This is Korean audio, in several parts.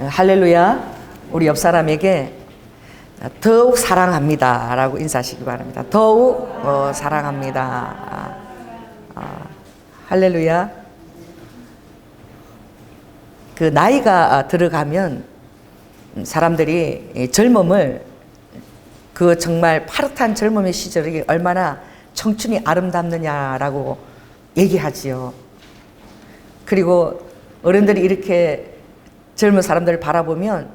할렐루야. 우리 옆 사람에게 더욱 사랑합니다 라고 인사하시기 바랍니다. 더욱 사랑합니다. 할렐루야. 그 나이가 들어가면 사람들이 젊음을, 그 정말 파릇한 젊음의 시절이 얼마나 청춘이 아름답느냐라고 얘기하지요. 그리고 어른들이 이렇게 젊은 사람들을 바라보면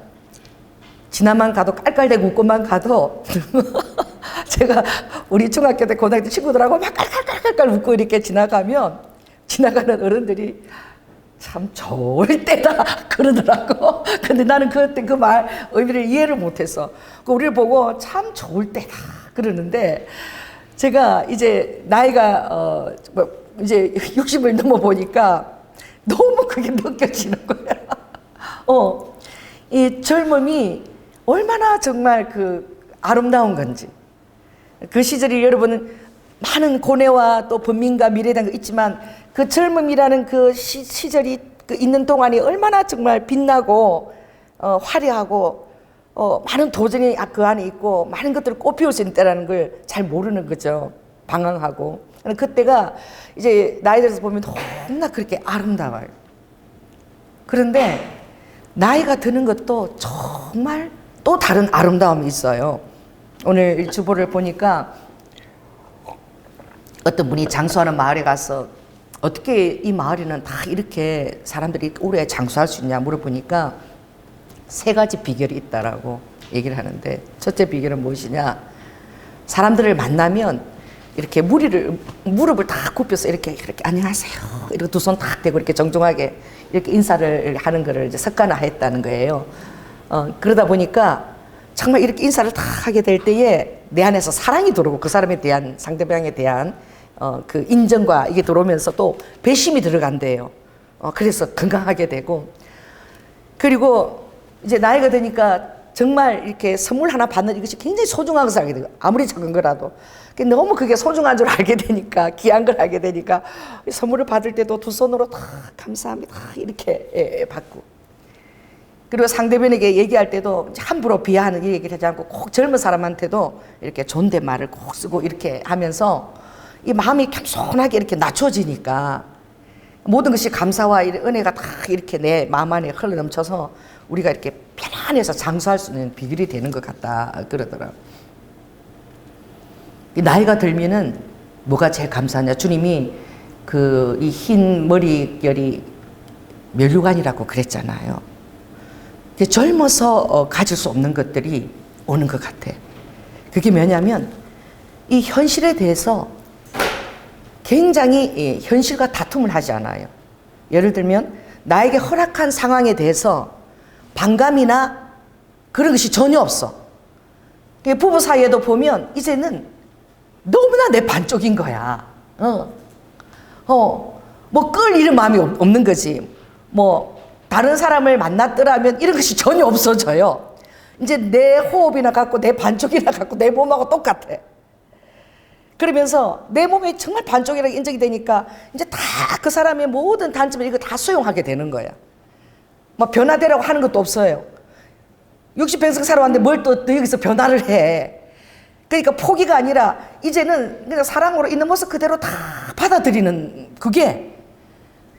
지나만 가도 깔깔대고 웃고만 가도 제가 우리 중학교 때 고등학교 때 친구들하고 막 깔깔깔깔 웃고 이렇게 지나가면 지나가는 어른들이 참 좋을 때다 그러더라고. 근데 나는 그때 그 말 의미를 이해를 못했어. 우리를 보고 참 좋을 때다 그러는데, 제가 이제 나이가 이제 60을 넘어 보니까 너무 그게 느껴지는 거야. 이 젊음이 얼마나 정말 그 아름다운 건지. 그 시절이 여러분은 많은 고뇌와 또 번민과 미래에 대한 거 있지만, 그 젊음이라는 그 시절이 그 있는 동안이 얼마나 정말 빛나고 화려하고 많은 도전이 그 안에 있고 많은 것들을 꽃피울 수 있는 때라는 걸 잘 모르는 거죠. 방황하고. 그때가 이제 나이 들어서 보면 너무나 그렇게 아름다워요. 그런데 나이가 드는 것도 정말 또 다른 아름다움이 있어요. 오늘 주보를 보니까 어떤 분이 장수하는 마을에 가서 어떻게 이 마을에는 다 이렇게 사람들이 오래 장수할 수 있냐 물어보니까 3가지 비결이 있다라고 얘기를 하는데, 첫째 비결은 무엇이냐? 사람들을 만나면 이렇게 무릎을 다 굽혀서 이렇게 안녕하세요 이렇게 두 손 탁 대고 이렇게 정중하게 이렇게 인사를 하는 거를 이제 습관화했다는 거예요. 그러다 보니까 정말 이렇게 인사를 탁 하게 될 때에 내 안에서 사랑이 들어오고, 그 사람에 대한, 상대방에 대한 그 인정과 이게 들어오면서 또 배심이 들어간대요. 그래서 건강하게 되고, 그리고 이제 나이가 드니까 정말 이렇게 선물 하나 받는 이것이 굉장히 소중한 것을 알게 돼요. 아무리 작은 거라도. 너무 그게 소중한 줄 알게 되니까, 귀한 걸 알게 되니까 선물을 받을 때도 두 손으로 다 감사합니다 이렇게 받고, 그리고 상대방에게 얘기할 때도 함부로 비하하는 얘기를 하지 않고 꼭 젊은 사람한테도 이렇게 존댓말을 꼭 쓰고 이렇게 하면서 이 마음이 겸손하게 이렇게 낮춰지니까 모든 것이 감사와 은혜가 다 이렇게 내 마음 안에 흘러넘쳐서 우리가 이렇게 편안해서 장수할 수 있는 비결이 되는 것 같다 그러더라고요. 나이가 들면은 뭐가 제일 감사하냐? 주님이 이 흰 머리결이 면류관이라고 그랬잖아요. 젊어서 가질 수 없는 것들이 오는 것 같아. 그게 뭐냐면 이 현실에 대해서 굉장히 현실과 다툼을 하지 않아요. 예를 들면 나에게 허락한 상황에 대해서 반감이나 그런 것이 전혀 없어. 부부 사이에도 보면 이제는 너무나 내 반쪽인 거야. 뭐 끌 이런 마음이 없는 거지. 뭐 다른 사람을 만났더라면 이런 것이 전혀 없어져요. 이제 내 호흡이나 같고 내 반쪽이나 같고 내 몸하고 똑같아. 그러면서 내 몸이 정말 반쪽이라고 인정이 되니까 이제 다 그 사람의 모든 단점을 이거 다 수용하게 되는 거야. 막 변화되라고 하는 것도 없어요. 60평생 살아왔는데 뭘 또 여기서 변화를 해. 그러니까 포기가 아니라 이제는 그냥 사랑으로 있는 모습 그대로 다 받아들이는,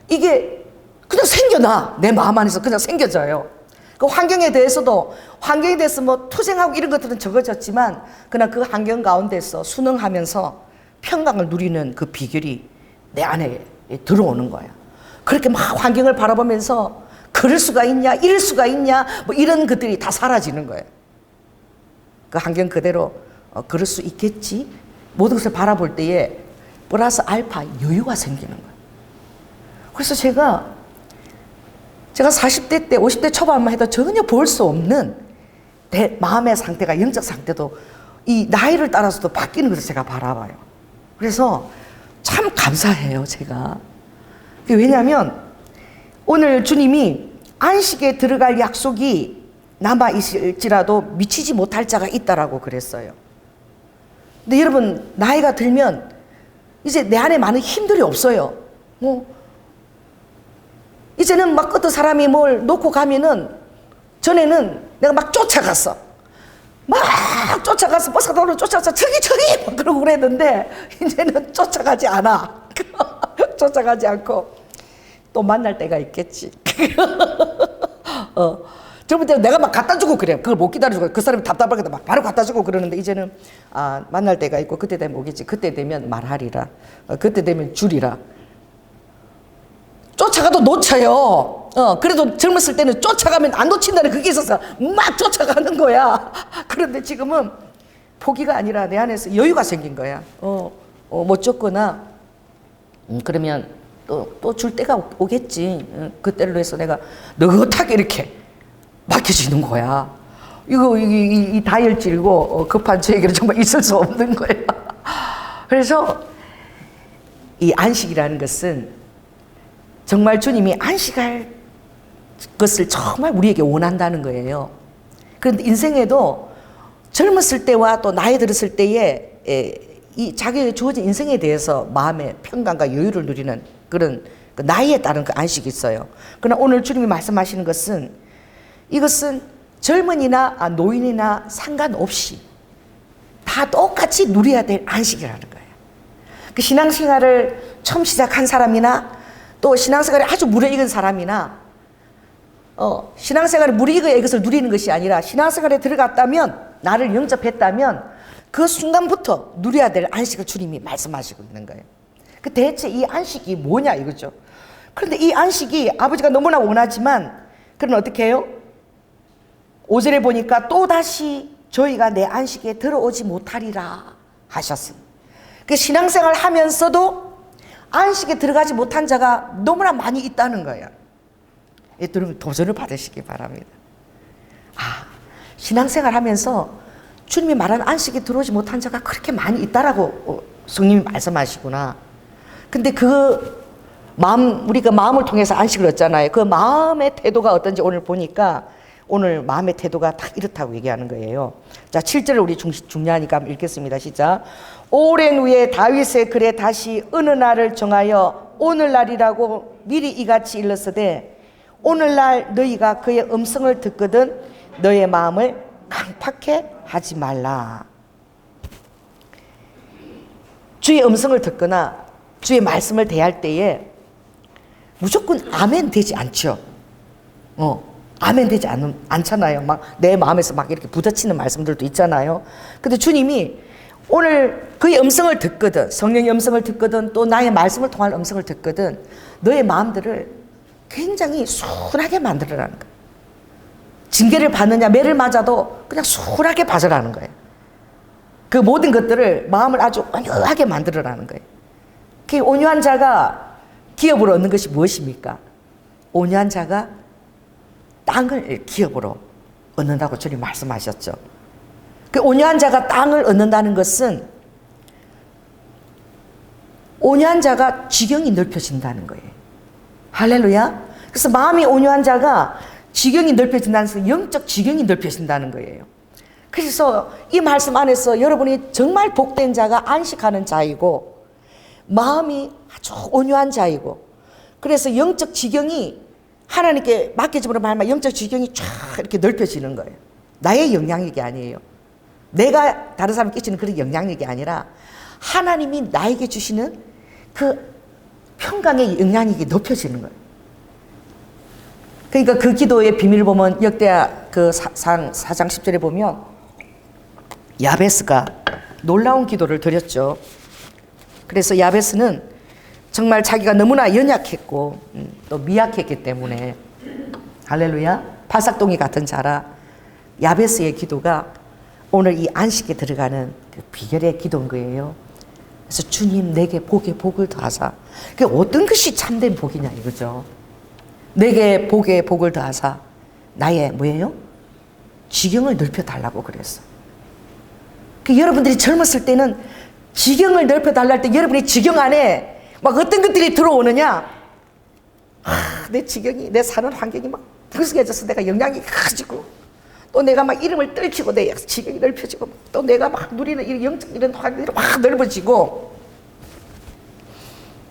이게 그냥 생겨나. 내 마음 안에서 그냥 생겨져요. 그 환경에 대해서도, 환경에 대해서 뭐 투쟁하고 이런 것들은 적어졌지만 그냥 그 환경 가운데서 순응하면서 평강을 누리는 그 비결이 내 안에 들어오는 거야. 그렇게 막 환경을 바라보면서 그럴 수가 있냐, 이럴 수가 있냐, 뭐 이런 것들이 다 사라지는 거예요. 그 환경 그대로 그럴 수 있겠지, 모든 것을 바라볼 때에 플러스 알파 여유가 생기는 거예요. 그래서 제가 40대 때 50대 초반만 해도 전혀 볼 수 없는 내 마음의 상태가, 영적 상태도 이 나이를 따라서도 바뀌는 것을 제가 바라봐요. 그래서 참 감사해요, 제가. 왜냐하면 오늘 주님이 안식에 들어갈 약속이 남아 있을지라도 미치지 못할 자가 있다라고 그랬어요. 근데 여러분, 나이가 들면 이제 내 안에 많은 힘들이 없어요. 이제는 막 어떤 사람이 뭘 놓고 가면은 전에는 내가 막 쫓아갔어. 막 쫓아가서 버스가 도로 쫓아가서 저기 막 그러고 그랬는데 이제는 쫓아가지 않아. 쫓아가지 않고 또 만날 때가 있겠지. 저번에 내가 막 갖다 주고 그래. 그걸 못 기다려주고 그 사람이 답답하게 막 바로 갖다 주고 그러는데 이제는 만날 때가 있고 그때 되면 오겠지. 그때 되면 말하리라. 그때 되면 주리라. 쫓아가도 놓쳐요. 그래도 젊었을 때는 쫓아가면 안 놓친다는 그게 있어서 막 쫓아가는 거야. 그런데 지금은 포기가 아니라 내 안에서 여유가 생긴 거야. 못 쫓거나 그러면 또 줄 때가 오겠지. 그때로 해서 내가 느긋하게 이렇게 맡겨지는 거야. 이 다혈질고 급한 저에게는 정말 있을 수 없는 거야. 그래서 이 안식이라는 것은 정말 주님이 안식할 것을 정말 우리에게 원한다는 거예요. 그런데 인생에도 젊었을 때와 또 나이 들었을 때에 이 자기에게 주어진 인생에 대해서 마음의 평강과 여유를 누리는 그런 나이에 따른 그 안식이 있어요. 그러나 오늘 주님이 말씀하시는 것은 이것은 젊은이나 노인이나 상관없이 다 똑같이 누려야 될 안식이라는 거예요. 그 신앙생활을 처음 시작한 사람이나 또 신앙생활에 아주 무르익은 사람이나 신앙생활에 무르익어야 이것을 누리는 것이 아니라 신앙생활에 들어갔다면 나를 영접했다면 그 순간부터 누려야 될 안식을 주님이 말씀하시고 있는 거예요. 그 대체 이 안식이 뭐냐 이거죠. 그런데 이 안식이 아버지가 너무나 원하지만 그럼 어떻게 해요? 5절에 보니까 또다시 저희가 내 안식에 들어오지 못하리라 하셨습니다. 그 신앙생활 하면서도 안식에 들어가지 못한 자가 너무나 많이 있다는 거예요. 여러분 도전을 받으시기 바랍니다. 신앙생활 하면서 주님이 말하는 안식에 들어오지 못한 자가 그렇게 많이 있다라고 성령이 말씀하시구나. 근데 그 마음, 우리가 마음을 통해서 안식을 얻잖아요. 그 마음의 태도가 어떤지 오늘 보니까 오늘 마음의 태도가 딱 이렇다고 얘기하는 거예요. 자, 7절을 우리 중요하니까 한번 읽겠습니다. 시작. 오랜 후에 다윗의 글에 다시 어느 날을 정하여 오늘날이라고 미리 이같이 일렀으되 오늘날 너희가 그의 음성을 듣거든 너의 마음을 강팍해 하지 말라. 주의 음성을 듣거나 주의 말씀을 대할 때에 무조건 아멘 되지 않죠. 아멘 되지 않잖아요. 막 내 마음에서 막 이렇게 부딪히는 말씀들도 있잖아요. 근데 주님이 오늘 그의 음성을 듣거든, 성령의 음성을 듣거든, 또 나의 말씀을 통한 음성을 듣거든, 너의 마음들을 굉장히 순하게 만들어라는 거예요. 징계를 받느냐, 매를 맞아도 그냥 순하게 받으라는 거예요. 그 모든 것들을 마음을 아주 온유하게 만들어라는 거예요. 그 온유한 자가 기업을 얻는 것이 무엇입니까? 온유한 자가 땅을 기업으로 얻는다고 주님 말씀하셨죠. 그 온유한 자가 땅을 얻는다는 것은 온유한 자가 지경이 넓혀진다는 거예요. 할렐루야. 그래서 마음이 온유한 자가 지경이 넓혀진다는 것은 영적 지경이 넓혀진다는 거예요. 그래서 이 말씀 안에서 여러분이 정말 복된 자가 안식하는 자이고 마음이 아주 온유한 자이고 그래서 영적 지경이 하나님께 맡겨짐으로 말미암아 영적 지경이 쫙 이렇게 넓혀지는 거예요. 나의 영향력이 아니에요. 내가 다른 사람에 끼치는 그런 영향력이 아니라 하나님이 나에게 주시는 그 평강의 영향력이 높여지는 거예요. 그러니까 그 기도의 비밀을 보면 역대하 그 4장 10절에 보면 야베스가 놀라운 기도를 드렸죠. 그래서 야베스는 정말 자기가 너무나 연약했고 또 미약했기 때문에 할렐루야 팔싹동이 같은 자라 야베스의 기도가 오늘 이 안식에 들어가는 그 비결의 기도인 거예요. 그래서 주님 내게 복에 복을 더하사. 그게 어떤 것이 참된 복이냐 이거죠. 내게 복에 복을 더하사 나의 뭐예요? 지경을 넓혀달라고 그랬어. 그 여러분들이 젊었을 때는 지경을 넓혀달라 할 때 여러분이 지경 안에 막 어떤 것들이 들어오느냐? 내 지경이, 내 사는 환경이 막 부스개져서 내가 영향이 커지고 또 내가 막 이름을 떨치고 내 지경이 넓혀지고 또 내가 막 누리는 이 영적 이런 환경이 막 넓어지고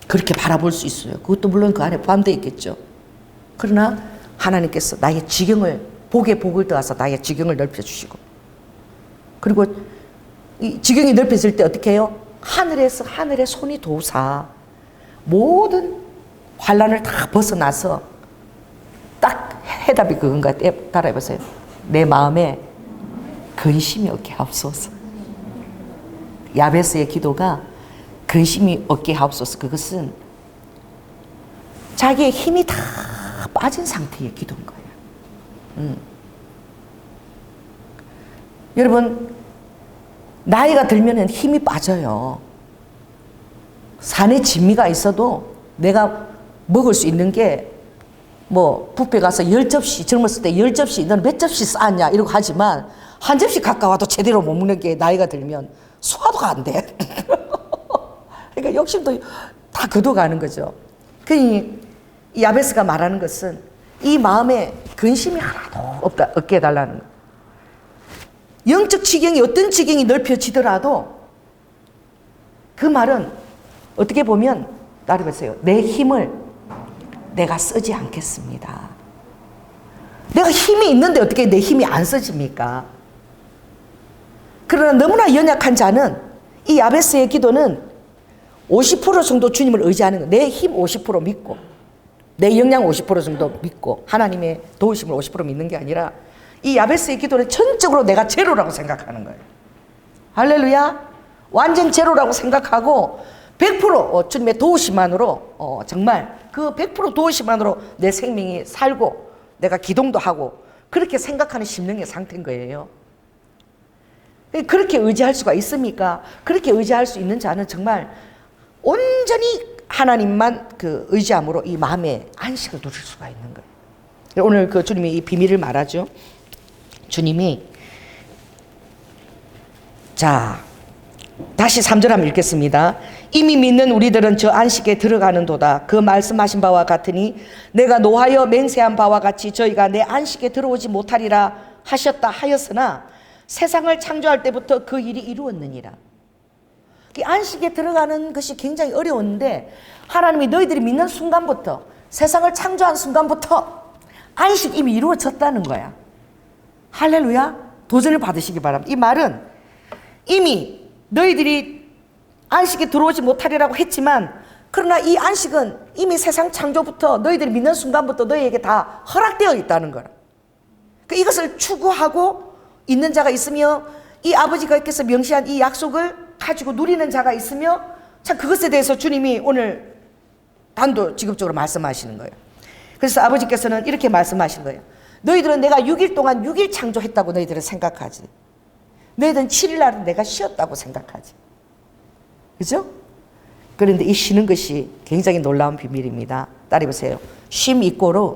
그렇게 바라볼 수 있어요. 그것도 물론 그 안에 포함되어 있겠죠. 그러나 하나님께서 나의 지경을 복에 복을 더하사 나의 지경을 넓혀주시고, 그리고 이 지경이 넓혀질 때 어떻게 해요? 하늘에서 하늘의 손이 도우사 모든 환난을 다 벗어나서 딱 해답이 그건가 따라해보세요. 내 마음에 근심이 없게 하옵소서. 야베스의 기도가 근심이 없게 하옵소서. 그것은 자기의 힘이 다 빠진 상태의 기도인 거예요. 여러분, 나이가 들면 힘이 빠져요. 산에 진미가 있어도 내가 먹을 수 있는 게 뭐 뷔페 가서 10접시, 젊었을 때 10접시, 너는 몇 접시 쌓았냐 이러고 하지만 한 접시 가까워도 제대로 못 먹는 게 나이가 들면 소화도가 안 돼. 그러니까 욕심도 다 거둬가는 거죠. 그러니 야베스가 말하는 것은 이 마음에 근심이 하나도 없게 해달라는 거예요. 영적 지경이 어떤 지경이 넓혀지더라도 그 말은 어떻게 보면 따라해보세요. 내 힘을 내가 쓰지 않겠습니다. 내가 힘이 있는데 어떻게 내 힘이 안 써집니까? 그러나 너무나 연약한 자는 이 야베스의 기도는 50% 정도 주님을 의지하는 거예요. 내 힘 50% 믿고 내 역량 50% 정도 믿고 하나님의 도우심을 50% 믿는 게 아니라 이 야베스의 기도는 전적으로 내가 제로라고 생각하는 거예요. 할렐루야. 완전 제로라고 생각하고 100% 주님의 도우심만으로 정말 그 100% 도우심만으로 내 생명이 살고 내가 기동도 하고 그렇게 생각하는 심령의 상태인 거예요. 그렇게 의지할 수가 있습니까? 그렇게 의지할 수 있는 자는 정말 온전히 하나님만 그 의지함으로 이 마음의 안식을 누릴 수가 있는 거예요. 오늘 그 주님이 이 비밀을 말하죠. 주님이 자 다시 3절 한번 읽겠습니다. 이미 믿는 우리들은 저 안식에 들어가는도다. 그 말씀하신 바와 같으니 내가 노하여 맹세한 바와 같이 저희가 내 안식에 들어오지 못하리라 하셨다 하였으나 세상을 창조할 때부터 그 일이 이루었느니라. 이 안식에 들어가는 것이 굉장히 어려운데 하나님이 너희들이 믿는 순간부터 세상을 창조한 순간부터 안식이 이미 이루어졌다는 거야. 할렐루야. 도전을 받으시기 바랍니다. 이 말은 이미 너희들이 안식에 들어오지 못하리라고 했지만 그러나 이 안식은 이미 세상 창조부터 너희들이 믿는 순간부터 너희에게 다 허락되어 있다는 거라. 이것을 추구하고 있는 자가 있으며 이 아버지께서 명시한 이 약속을 가지고 누리는 자가 있으며 참 그것에 대해서 주님이 오늘 단도직입적으로 말씀하시는 거예요. 그래서 아버지께서는 이렇게 말씀하신 거예요. 너희들은 내가 6일 동안 6일 창조했다고 너희들은 생각하지. 너희들은 7일 날은 내가 쉬었다고 생각하지. 그죠? 그런데 이 쉬는 것이 굉장히 놀라운 비밀입니다. 따라해보세요. 쉼 이꼬르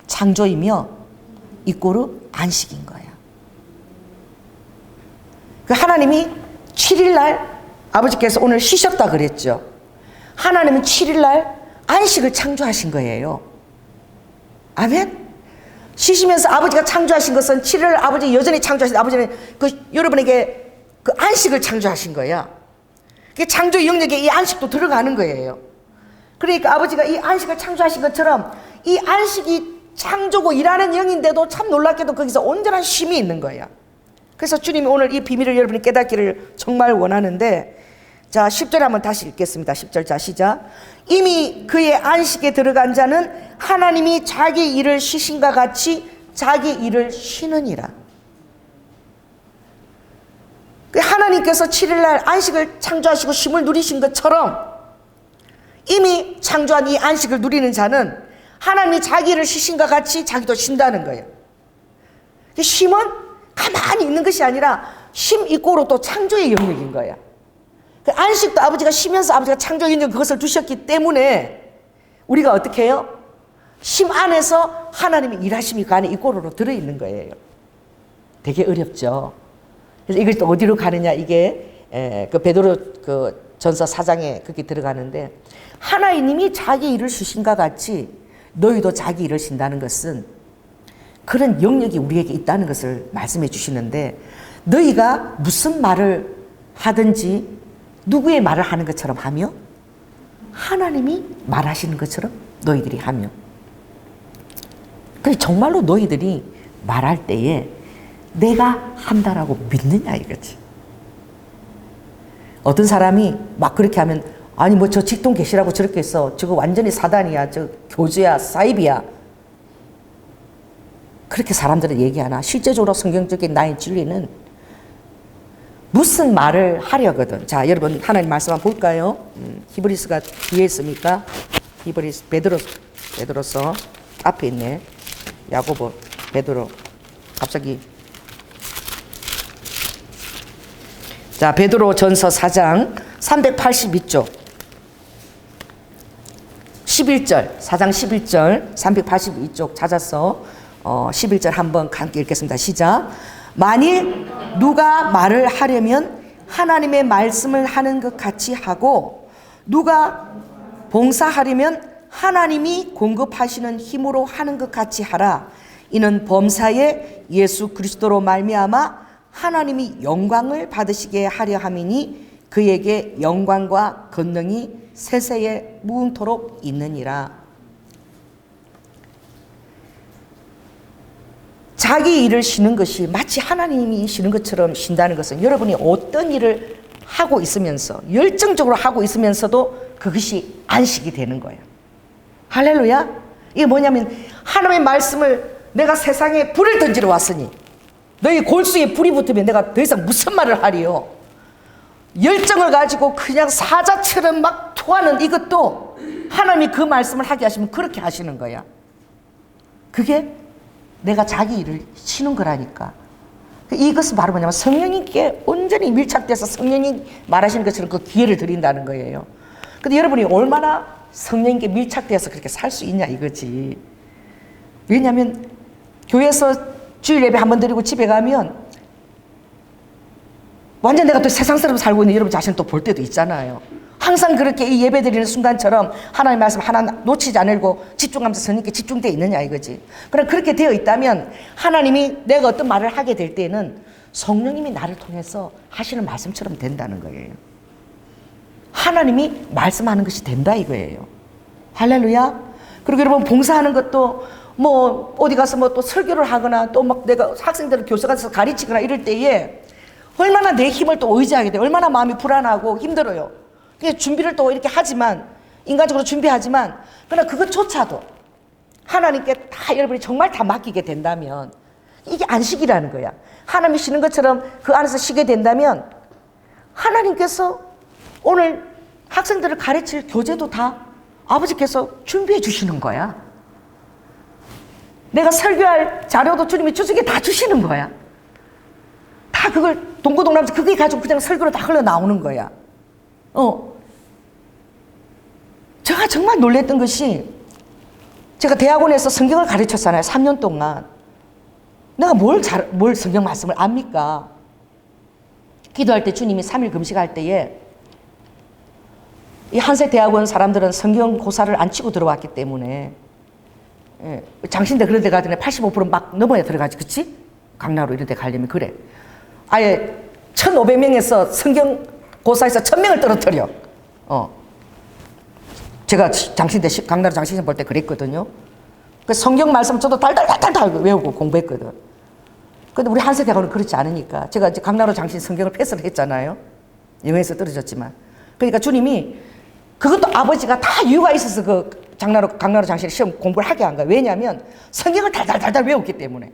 창조이며 이꼬르 안식인 거야. 그 하나님이 7일 날 아버지께서 오늘 쉬셨다 그랬죠. 하나님은 7일 날 안식을 창조하신 거예요. 아멘? 쉬시면서 아버지가 창조하신 것은 7일 아버지 여전히 창조하신 아버지는 여러분에게 그 안식을 창조하신 거야. 그 창조 영역에 이 안식도 들어가는 거예요. 그러니까 아버지가 이 안식을 창조하신 것처럼 이 안식이 창조고 일하는 영인데도 참 놀랍게도 거기서 온전한 쉼이 있는 거야. 그래서 주님이 오늘 이 비밀을 여러분이 깨닫기를 정말 원하는데 자 10절 한번 다시 읽겠습니다. 10절 자 시작. 이미 그의 안식에 들어간 자는 하나님이 자기 일을 쉬신과 같이 자기 일을 쉬느니라. 하나님께서 7일날 안식을 창조하시고 쉼을 누리신 것처럼 이미 창조한 이 안식을 누리는 자는 하나님이 자기 일을 쉬신과 같이 자기도 쉰다는 거예요. 쉼은 가만히 있는 것이 아니라 쉼 이꼬르 또 창조의 영역인 거야. 그 안식도 아버지가 쉬면서 아버지가 창조의 영역 그것을 두셨기 때문에 우리가 어떻게 해요? 쉼 안에서 하나님의 일하심이 그 안에 이꼬르로 들어있는 거예요. 되게 어렵죠. 그래서 이걸 또 어디로 가느냐 이게 그 베드로 그 전서 4장에 그렇게 들어가는데 하나님이 자기 일을 쉬신과 같이 너희도 자기 일을 쉰다는 것은 그런 영역이 우리에게 있다는 것을 말씀해 주시는데 너희가 무슨 말을 하든지 누구의 말을 하는 것처럼 하며 하나님이 말하시는 것처럼 너희들이 하며 그래 정말로 너희들이 말할 때에 내가 한다라고 믿느냐 이거지. 어떤 사람이 막 그렇게 하면 아니 뭐 저 직통 계시라고 저렇게 했어. 저거 완전히 사단이야. 저 교주야. 사입이야. 그렇게 사람들은 얘기하나 실제적으로 성경적인 나의 진리는 무슨 말을 하려거든. 자 여러분 하나님 말씀 한번 볼까요? 히브리스가 뒤에 있습니까? 히브리스 베드로서 앞에 있네. 야고보 베드로 갑자기 자 베드로 전서 4장 382쪽 11절 4장 11절 382쪽 찾아서 11절 한번 함께 읽겠습니다. 시작. 만일 누가 말을 하려면 하나님의 말씀을 하는 것 같이 하고 누가 봉사하려면 하나님이 공급하시는 힘으로 하는 것 같이 하라. 이는 범사에 예수 그리스도로 말미암아 하나님이 영광을 받으시게 하려 함이니 그에게 영광과 권능이 세세에 무궁토록 있느니라. 자기 일을 쉬는 것이 마치 하나님이 쉬는 것처럼 쉰다는 것은 여러분이 어떤 일을 하고 있으면서 열정적으로 하고 있으면서도 그것이 안식이 되는 거예요. 할렐루야. 이게 뭐냐면 하나님의 말씀을 내가 세상에 불을 던지러 왔으니 너희 골수에 불이 붙으면 내가 더 이상 무슨 말을 하리요. 열정을 가지고 그냥 사자처럼 막 토하는 이것도 하나님이 그 말씀을 하게 하시면 그렇게 하시는 거야. 그게 내가 자기 일을 쉬는 거라니까. 이것은 바로 뭐냐면 성령님께 온전히 밀착돼서 성령님 말하시는 것처럼 그 기회를 드린다는 거예요. 근데 여러분이 얼마나 성령님께 밀착돼서 그렇게 살 수 있냐 이거지. 왜냐하면 교회에서 주일 예배 한번 드리고 집에 가면 완전 내가 또 세상 사람 살고 있는 여러분 자신을 또 볼 때도 있잖아요. 항상 그렇게 이 예배 드리는 순간처럼 하나님의 말씀 하나 놓치지 않으려고 집중하면서 성령님께 집중되어 있느냐 이거지. 그럼 그렇게 되어 있다면 하나님이 내가 어떤 말을 하게 될 때는 성령님이 나를 통해서 하시는 말씀처럼 된다는 거예요. 하나님이 말씀하는 것이 된다 이거예요. 할렐루야. 그리고 여러분 봉사하는 것도 뭐 어디 가서 뭐 또 설교를 하거나 또 막 내가 학생들을 교사 가서 가르치거나 이럴 때에 얼마나 내 힘을 또 의지하게 돼. 얼마나 마음이 불안하고 힘들어요. 그래서 준비를 또 이렇게 하지만 인간적으로 준비하지만 그러나 그것조차도 하나님께 다 여러분이 정말 다 맡기게 된다면 이게 안식이라는 거야. 하나님이 쉬는 것처럼 그 안에서 쉬게 된다면 하나님께서 오늘 학생들을 가르칠 교재도 다 아버지께서 준비해 주시는 거야. 내가 설교할 자료도 주님이 주석에 다 주시는 거야. 다 그걸 동고동락하면서 그게 가지고 그냥 설교로 다 흘러나오는 거야. 제가 정말 놀랬던 것이 제가 대학원에서 성경을 가르쳤잖아요. 3년 동안. 내가 뭘 성경 말씀을 압니까? 기도할 때 주님이 3일 금식할 때에 이 한세 대학원 사람들은 성경 고사를 안 치고 들어왔기 때문에 장신대 그런 데 가더니 85%막 넘어야 들어가지. 그치? 강나루 이런 데 가려면 그래. 아예 1,500명에서 성경 고사에서 1,000명을 떨어뜨려. 제가 장신대 강나루 장신대 볼 때 그랬거든요. 그 성경 말씀 저도 달달달달 외우고 공부했거든. 근데 우리 한세 대학원은 그렇지 않으니까 제가 이제 강나루 장신 성경을 패스를 했잖아요. 영어에서 떨어졌지만. 그러니까 주님이 그것도 아버지가 다 이유가 있어서 그 강나루 장신 시험 공부를 하게 한 거예요. 왜냐하면 성경을 달달달달 외웠기 때문에.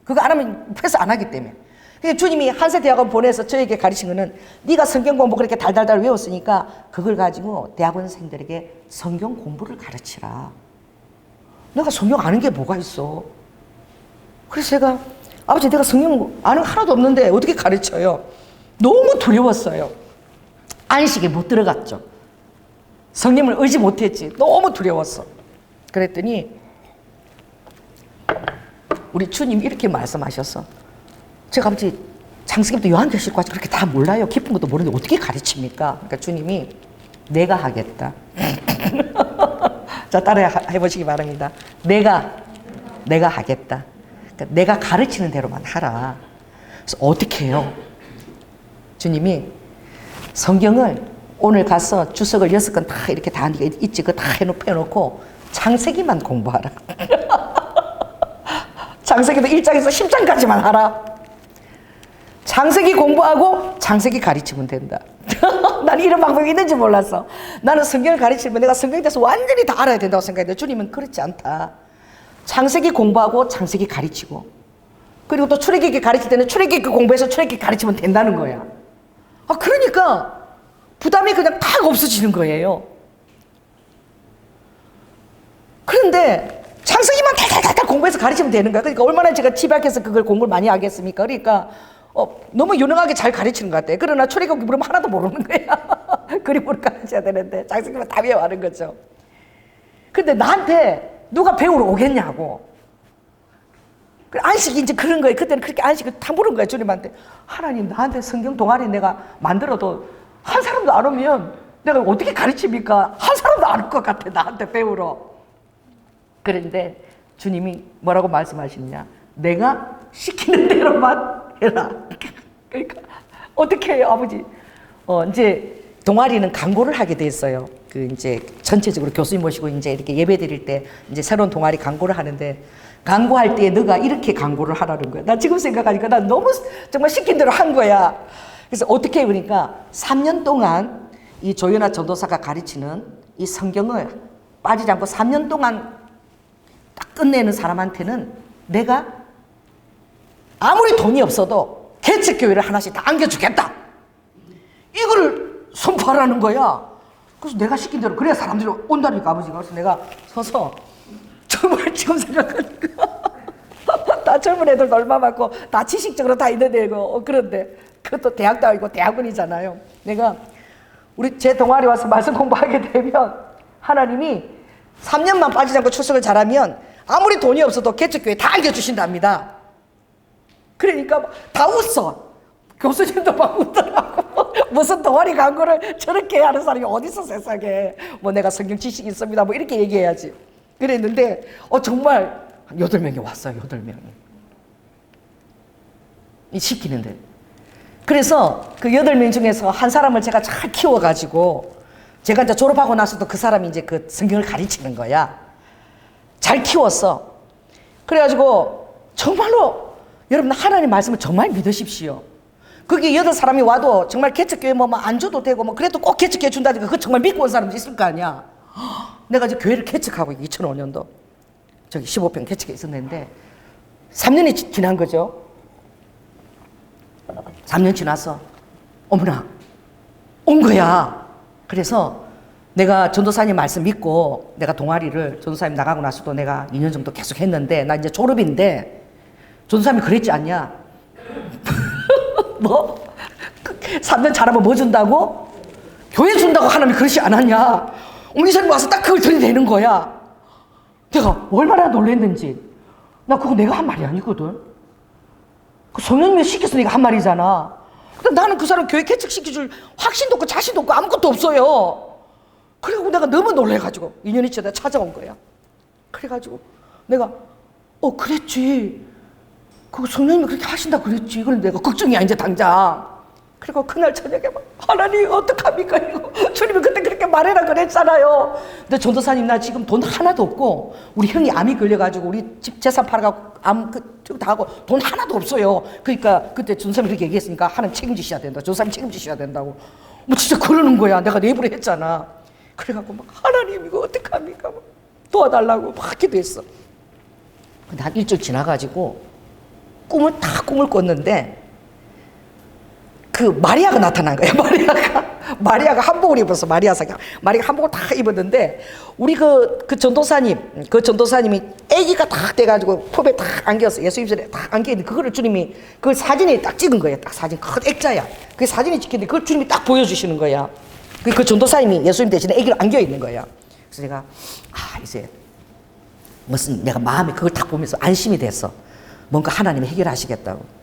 그거 안 하면 패스 안 하기 때문에. 그러니까 주님이 한세 대학원 보내서 저에게 가르친 거는 네가 성경 공부 그렇게 달달달 외웠으니까 그걸 가지고 대학원생들에게 성경 공부를 가르치라. 내가 성경 아는 게 뭐가 있어. 그래서 제가 아버지 내가 성경 아는 거 하나도 없는데 어떻게 가르쳐요? 너무 두려웠어요. 안식에 못 들어갔죠. 성령을 의지 못했지. 너무 두려웠어. 그랬더니 우리 주님 이렇게 말씀하셔서 제가 아버지 창세기부터 요한계시록까지 그렇게 다 몰라요. 깊은 것도 모르는데 어떻게 가르칩니까? 그러니까 주님이 내가 하겠다. 자, 따라 해보시기 바랍니다. 내가 하겠다. 그러니까 내가 가르치는 대로만 하라. 그래서 어떻게 해요? 주님이 성경을 오늘 가서 주석을 6권 다 이렇게 다 있지, 그거 다 해놓고 창세기만 공부하라. 창세기도 1장에서 10장까지만 하라. 창세기 공부하고 창세기 가르치면 된다. 나는 이런 방법이 있는지 몰랐어. 나는 성경을 가르치면 내가 성경에 대해서 완전히 다 알아야 된다고 생각했는데 주님은 그렇지 않다. 창세기 공부하고 창세기 가르치고, 그리고 또 출애굽기 가르칠 때는 출애굽기 공부해서 출애굽기 가르치면 된다는 거야. 그러니까 부담이 그냥 탁 없어지는 거예요. 그런데 창세기만 탈탈탈 공부해서 가르치면 되는 거야. 그러니까 얼마나 제가 집 앞에서 그걸 공부를 많이 하겠습니까? 그러니까 너무 유능하게 잘 가르치는 것 같아. 그러나 출애굽기 물으면 하나도 모르는 거야. 그림으로 가르쳐야 되는데 창세기만 다 외워하는 거죠. 근데 나한테 누가 배우러 오겠냐고. 안식이 이제 그런 거예요. 그때는 그렇게 안식을 다 물은 거예요. 주님한테. 하나님, 나한테 성경 동아리 내가 만들어도 한 사람도 안 오면 내가 어떻게 가르칩니까? 한 사람도 안 올 것 같아, 나한테 배우러. 그런데 주님이 뭐라고 말씀하시느냐? 내가 시키는 대로만 해라. 그러니까 어떻게 해요, 아버지? 이제 동아리는 광고를 하게 됐어요. 그 이제 전체적으로 교수님 모시고 이제 이렇게 예배 드릴 때 이제 새로운 동아리 광고를 하는데, 광고할 때 너가 이렇게 광고를 하라는 거야. 나 지금 생각하니까 나 너무 정말 시킨 대로 한 거야. 그래서 어떻게 해 보니까 3년 동안 이 조연아 전도사가 가르치는 이 성경을 빠지지 않고 3년 동안 딱 끝내는 사람한테는 내가 아무리 돈이 없어도 개척교회를 하나씩 다 안겨주겠다. 이거를 선포하라는 거야. 그래서 내가 시킨 대로 그래야 사람들이 온다니까, 아버지가. 그래서 내가 서서 정말 지금 생각하니까 다 젊은 애들도 얼마 많고 다 지식적으로 다 있는데 그런데 그것도 대학도 아니고 대학원이잖아요. 내가 제 동아리 와서 말씀 공부하게 되면 하나님이 3년만 빠지지 않고 출석을 잘하면 아무리 돈이 없어도 개척교회 다 안겨주신답니다. 그러니까 다 웃어. 교수님도 막 웃더라고. 무슨 동아리 광고를 저렇게 하는 사람이 어딨어, 세상에. 뭐 내가 성경 지식이 있습니다, 뭐 이렇게 얘기해야지. 그랬는데 정말 8명이 왔어요. 8명이 시키는데. 그래서 그 8명 중에서 한 사람을 제가 잘 키워가지고, 제가 이제 졸업하고 나서도 그 사람이 이제 그 성경을 가르치는 거야. 잘 키웠어. 그래가지고 정말로 여러분, 하나님 말씀을 정말 믿으십시오. 거기 8사람이 와도 정말 개척교회 뭐 안 줘도 되고 뭐 그래도 꼭 개척해 준다니까 그거 정말 믿고 온 사람도 있을 거 아니야. 내가 이제 교회를 개척하고 2005년도 저기 15평 개척에 있었는데 3년이 지난 거죠. 3년 지나서 어머나 온 거야. 그래서 내가 전도사님 말씀 믿고 내가 동아리를 전도사님 나가고 나서도 내가 2년 정도 계속 했는데, 나 이제 졸업인데 전도사님이 그랬지 않냐? 뭐? 3년 잘하면 뭐 준다고? 교회 준다고 하나님이 그러지 않았냐? 옹기사님 와서 딱 그걸 들이대는 거야. 내가 얼마나 놀랬는지. 나 그거 내가 한 말이 아니거든. 그 성령님이 시켜서 내가 한 말이잖아. 근데 나는 그 사람 교회 개척시켜줄 확신도 없고 자신도 없고 아무것도 없어요. 그리고 내가 너무 놀래가지고 2년이 지나다 찾아온 거야. 그래가지고 내가 그랬지. 그거 성령님이 그렇게 하신다 그랬지. 그런데 내가 걱정이야 이제 당장. 그리고 그날 저녁에 막 하나님 어떡합니까 이거. 주님이 그때 그렇게 말해라 그랬잖아요. 근데 전도사님 나 지금 돈 하나도 없고 우리 형이 암이 걸려가지고 우리 집 재산 팔아가지고 암 다 하고 돈 하나도 없어요. 그러니까 그때 전도사님이 그렇게 얘기했으니까 하나님 책임지셔야 된다. 전도사님 책임지셔야 된다고. 뭐 진짜 그러는 거야. 내가 내부를 했잖아. 그래갖고 막 하나님 이거 어떡합니까 막 도와달라고 막 기도했어. 근데 한 일주일 지나가지고 꿈을 꿨는데 그 마리아가 나타난 거야. 마리아가 한복을 입었어. 마리아가 한복을 다 입었는데 우리 그 전도사님이 아기가 딱 돼가지고 품에 딱 안겼어. 예수 입술에 딱 안겼는데 그거를 주님이 그 사진에 딱 찍은 거예요. 딱 사진 큰 액자야. 그 사진이 찍혔는데 그걸 주님이 딱 보여주시는 거야. 그 전도사님이 예수님 대신에 아기를 안겨 있는 거야. 그래서 내가 이제 무슨 내가 마음에 그걸 딱 보면서 안심이 됐어. 뭔가 하나님이 해결하시겠다고.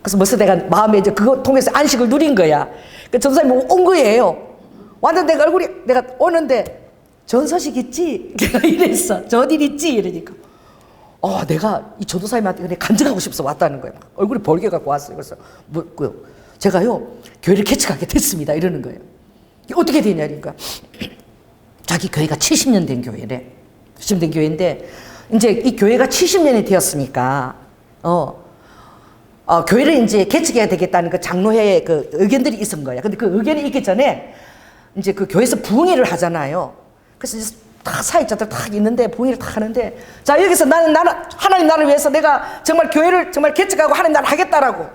그래서 벌써 내가 마음에 이제 그거 통해서 안식을 누린 거야. 그 전도사님이 온 거예요. 왔는데 내가 내가 오는데 전서식 있지? 내가 이랬어. 전일 있지? 이러니까. 내가 이 전도사님한테 그냥 간증하고 싶어서 왔다는 거야. 얼굴이 벌게 갖고 왔어요. 그래서 제가요 교회를 개척하게 됐습니다. 이러는 거예요. 어떻게 되냐? 그러니까 자기 교회가 70년 된 교회래. 70년 된 교회인데 이제 이 교회가 70년이 되었으니까, 교회를 이제 개척해야 되겠다는 그 장로회의 그 의견들이 있은 거야. 근데 그 의견이 있기 전에 이제 그 교회에서 부흥회를 하잖아요. 그래서 이제 다 사역자들 다 있는데 부흥회를 다 하는데, 자, 여기서 나는 하나님 나를 위해서 내가 정말 교회를 정말 개척하고 하나님 나를 하겠다라고,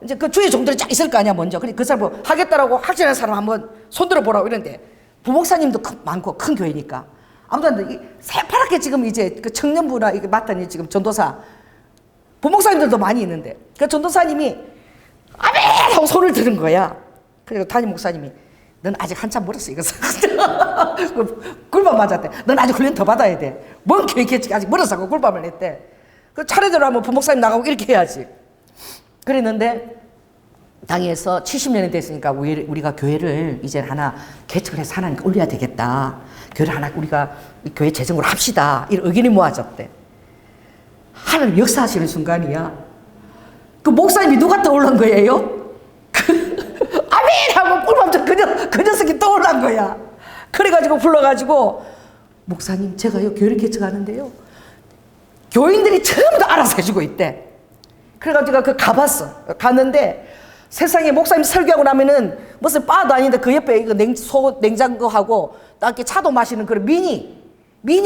이제 그 주의 종들이 쫙 있을 거 아니야, 먼저. 그 사람 뭐 하겠다라고 확신하는 사람 한번 손들어 보라고 이러는데, 부목사님도 많고 큰 교회니까. 아무튼 새파랗게 지금 이제 그 청년부나 이게 맡은 지금 전도사, 부목사님들도 많이 있는데, 그 전도사님이 아멘! 하고 손을 들은 거야. 그리고 담임 목사님이, 넌 아직 한참 멀었어, 이거. 굴밤 맞았대. 넌 아직 훈련 더 받아야 돼. 뭔 교회 개척이 아직 멀었어 하고 굴밤을 했대. 그 차례대로 하면 부목사님 나가고 이렇게 해야지. 그랬는데, 당에서 70년이 됐으니까 우리가 교회를 이제 하나 개척을 해서 하나님께 올려야 되겠다. 교회를 하나 우리가 교회 재정으로 합시다. 이런 의견이 모아졌대. 하나님 역사하시는 순간이야. 그 목사님이 누가 떠올른 거예요? 아멘! 하고 꿀밤 그 녀석이 떠올란 거야. 그래가지고 불러가지고, 목사님, 제가요, 교회를 개척하는데요, 교인들이 전부 다 알아서 해주고 있대. 그래가지고 가봤어. 갔는데, 세상에 목사님 설교하고 나면은 무슨 바도 아닌데 그 옆에 이거 냉장고하고 딱 이렇게 차도 마시는 그런 미니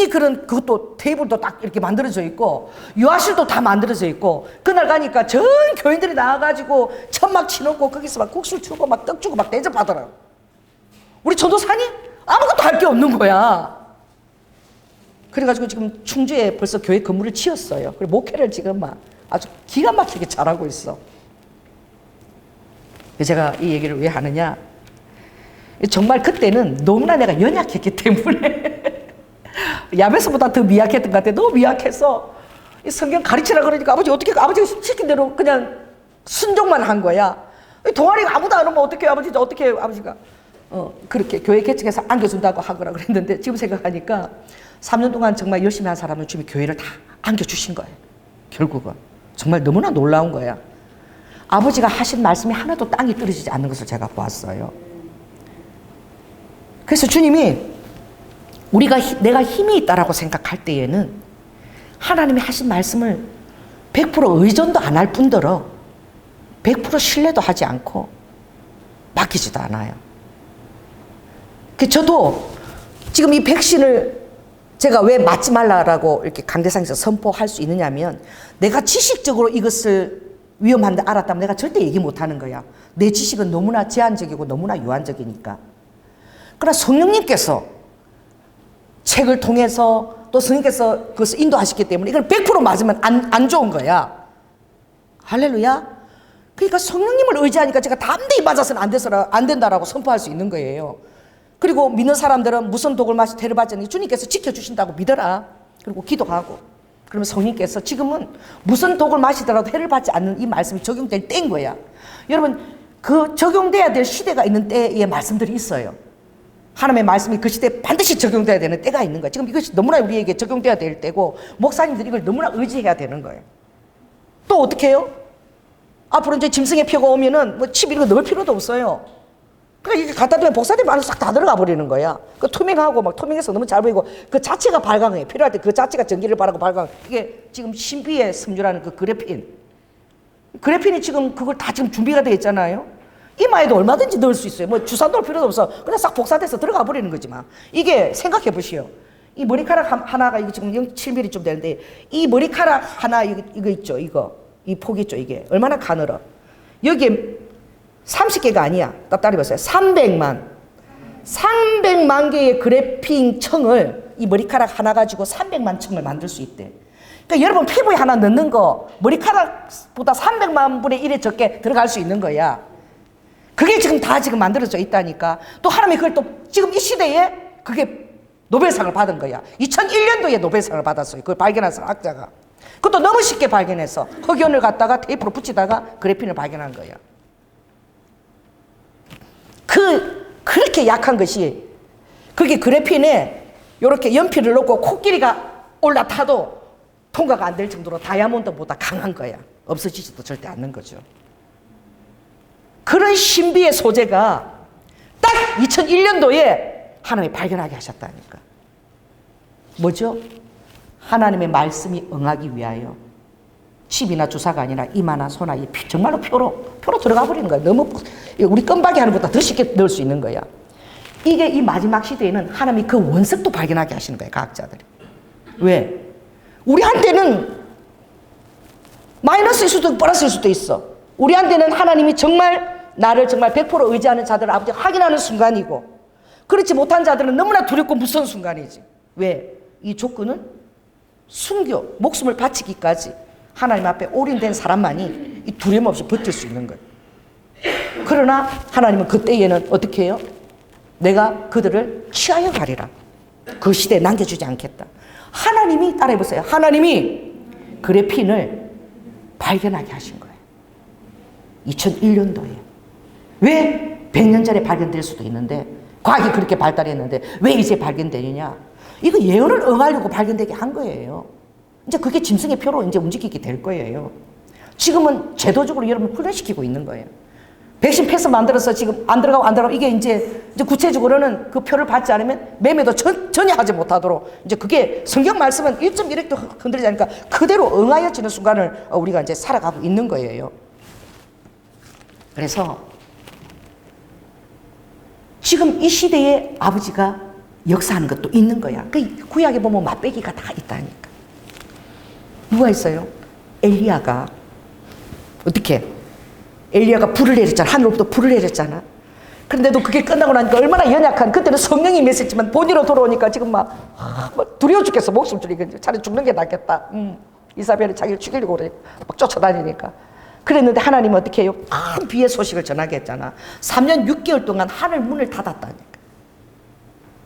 그런 그것도 테이블도 딱 이렇게 만들어져 있고 유아실도 다 만들어져 있고, 그날 가니까 전 교인들이 나와가지고 천막 치놓고 거기서 막 국수 주고 막 떡 주고 막 대접하더라고. 우리 전도사님 아무것도 할 게 없는 거야. 그래가지고 지금 충주에 벌써 교회 건물을 지었어요. 그리고 목회를 지금 막 아주 기가 막히게 잘하고 있어. 제가 이 얘기를 왜 하느냐, 정말 그때는 너무나 내가 연약했기 때문에 야베스보다 더 미약했던 것 같아. 너무 미약해서 이 성경 가르치라 그러니까 아버지가 시킨 대로 그냥 순종만 한 거야. 동아리가 아무도 안 오면 어떻게 아버지가 그렇게 교회 개척해서 안겨준다고 하거라 그랬는데, 지금 생각하니까 3년 동안 정말 열심히 한 사람은 주님이 교회를 다 안겨주신 거예요. 결국은 정말 너무나 놀라운 거야. 아버지가 하신 말씀이 하나도 땅에 떨어지지 않는 것을 제가 보았어요. 그래서 주님이 내가 힘이 있다라고 생각할 때에는 하나님이 하신 말씀을 100% 의존도 안 할 뿐더러 100% 신뢰도 하지 않고 맡기지도 않아요. 저도 지금 이 백신을 제가 왜 맞지 말라라고 이렇게 강대상에서 선포할 수 있느냐면, 내가 지식적으로 이것을 위험한데 알았다면 내가 절대 얘기 못 하는 거야. 내 지식은 너무나 제한적이고 너무나 유한적이니까. 그러나 성령님께서 책을 통해서 또 성령께서 그것을 인도하셨기 때문에 이걸 100% 맞으면 안 좋은 거야. 할렐루야. 그러니까 성령님을 의지하니까 제가 담대히 맞아서는 안 된다라고 선포할 수 있는 거예요. 그리고 믿는 사람들은 무슨 독을 마시 테러 받지 않으니 주님께서 지켜주신다고 믿어라. 그리고 기도하고. 그러면 성령께서 지금은 무슨 독을 마시더라도 해를 받지 않는 이 말씀이 적용될 때인 거야. 여러분, 그 적용돼야 될 시대가 있는 때의 말씀들이 있어요. 하나님의 말씀이 그 시대에 반드시 적용돼야 되는 때가 있는 거야. 지금 이것이 너무나 우리에게 적용돼야 될 때고, 목사님들이 이걸 너무나 의지해야 되는 거예요. 또 어떻게 해요? 앞으로 이제 짐승의 표가 오면은 뭐 칩 이런 거 넣을 필요도 없어요. 그러니까 이게 갖다 두면 복사되면 안에 싹 다 들어가 버리는 거야. 그 투명하고 막 투명해서 너무 잘 보이고 그 자체가 발광해. 필요할 때 그 자체가 전기를 발하고 발광. 이게 지금 신비의 섬유라는 그 그래핀이 지금 그걸 다 지금 준비가 되어 있잖아요. 이마에도 얼마든지 넣을 수 있어요. 뭐 주사 넣을 필요도 없어. 그냥 싹 복사돼서 들어가 버리는 거지만, 이게 생각해 보시오. 이 머리카락 하나가 이거 지금 0.7mm쯤 되는데, 이 머리카락 하나 이거 있죠. 이 폭 있죠. 이게 얼마나 가늘어. 여기에 30개가 아니야. 따라해 보세요. 300만 개의 그래핀 청을 이 머리카락 하나 가지고 300만 청을 만들 수 있대. 그러니까 여러분 피부에 하나 넣는 거 머리카락보다 300만 분의 1에 적게 들어갈 수 있는 거야. 그게 지금 다 만들어져 있다니까. 또 하나님이 그걸 또 지금 이 시대에 그게 노벨상을 받은 거야. 2001년도에 노벨상을 받았어요. 그걸 발견한 학자가. 그것도 너무 쉽게 발견해서 흑연을 갖다가 테이프로 붙이다가 그래핀을 발견한 거야. 그렇게 약한 것이, 그게 그래핀에 이렇게 연필을 넣고 코끼리가 올라타도 통과가 안 될 정도로 다이아몬드보다 강한 거야. 없어지지도 절대 않는 거죠. 그런 신비의 소재가 딱 2001년도에 하나님이 발견하게 하셨다니까. 뭐죠? 하나님의 말씀이 응하기 위하여 칩이나 주사가 아니라 이마나 손나 정말로 표로 들어가 버리는 거야. 너무 우리 껌박이 하는 것보다 더 쉽게 넣을 수 있는 거야. 이게 이 마지막 시대에는 하나님이 그 원석도 발견하게 하시는 거예요. 과학자들이. 왜? 우리한테는 마이너스일 수도 있고 플러스일 수도 있어. 우리한테는 하나님이 정말 나를 정말 100% 의지하는 자들을 아버지 확인하는 순간이고, 그렇지 못한 자들은 너무나 두렵고 무서운 순간이지. 왜? 이 조건은 순교, 목숨을 바치기까지 하나님 앞에 올인된 사람만이 이 두려움 없이 버틸 수 있는 거예요. 그러나 하나님은 그때에는 어떻게 해요? 내가 그들을 취하여 가리라. 그 시대에 남겨주지 않겠다. 하나님이 따라해보세요. 하나님이 그레핀을 발견하게 하신 거예요. 2001년도에. 왜 100년 전에 발견될 수도 있는데, 과학이 그렇게 발달했는데 왜 이제 발견되느냐? 이거 예언을 응하려고 발견되게 한 거예요. 이제 그게 짐승의 표로 이제 움직이게 될 거예요. 지금은 제도적으로 여러분 훈련시키고 있는 거예요. 백신 패스 만들어서 지금 안 들어가고 이게 이제 구체적으로는 그 표를 받지 않으면 매매도 전혀 하지 못하도록, 이제 그게 성경 말씀은 1.1핵도 흔들리지 않으니까 그대로 응하여지는 순간을 우리가 이제 살아가고 있는 거예요. 그래서 지금 이 시대에 아버지가 역사하는 것도 있는 거야. 그 구약에 보면 맛배기가 다 있다니까. 누가 있어요? 엘리야가 어떻게? 엘리야가 불을 내렸잖아. 하늘로부터 불을 내렸잖아. 그런데도 그게 끝나고 나니까 얼마나 연약한, 그때는 성령이 임했지만 본인으로 돌아오니까 지금 막 두려워 죽겠어. 목숨 줄이고 차라리 죽는 게 낫겠다. 이사벨이 자기를 죽이려고 그래. 막 쫓아다니니까. 그랬는데 하나님은 어떻게 해요? 큰 비의 소식을 전하게 했잖아. 3년 6개월 동안 하늘 문을 닫았다니까.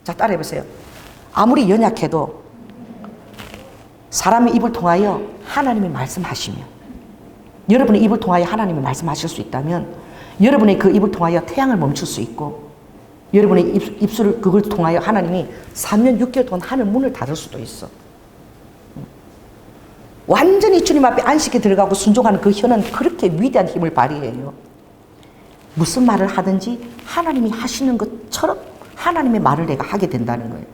자, 따라해보세요. 아무리 연약해도 사람의 입을 통하여 하나님이 말씀하시면, 여러분의 입을 통하여 하나님이 말씀하실 수 있다면 여러분의 그 입을 통하여 태양을 멈출 수 있고, 여러분의 입술을 그걸 통하여 하나님이 3년 6개월 동안 하늘 문을 닫을 수도 있어. 완전히 주님 앞에 안식에 들어가고 순종하는 그 혀는 그렇게 위대한 힘을 발휘해요. 무슨 말을 하든지 하나님이 하시는 것처럼 하나님의 말을 내가 하게 된다는 거예요.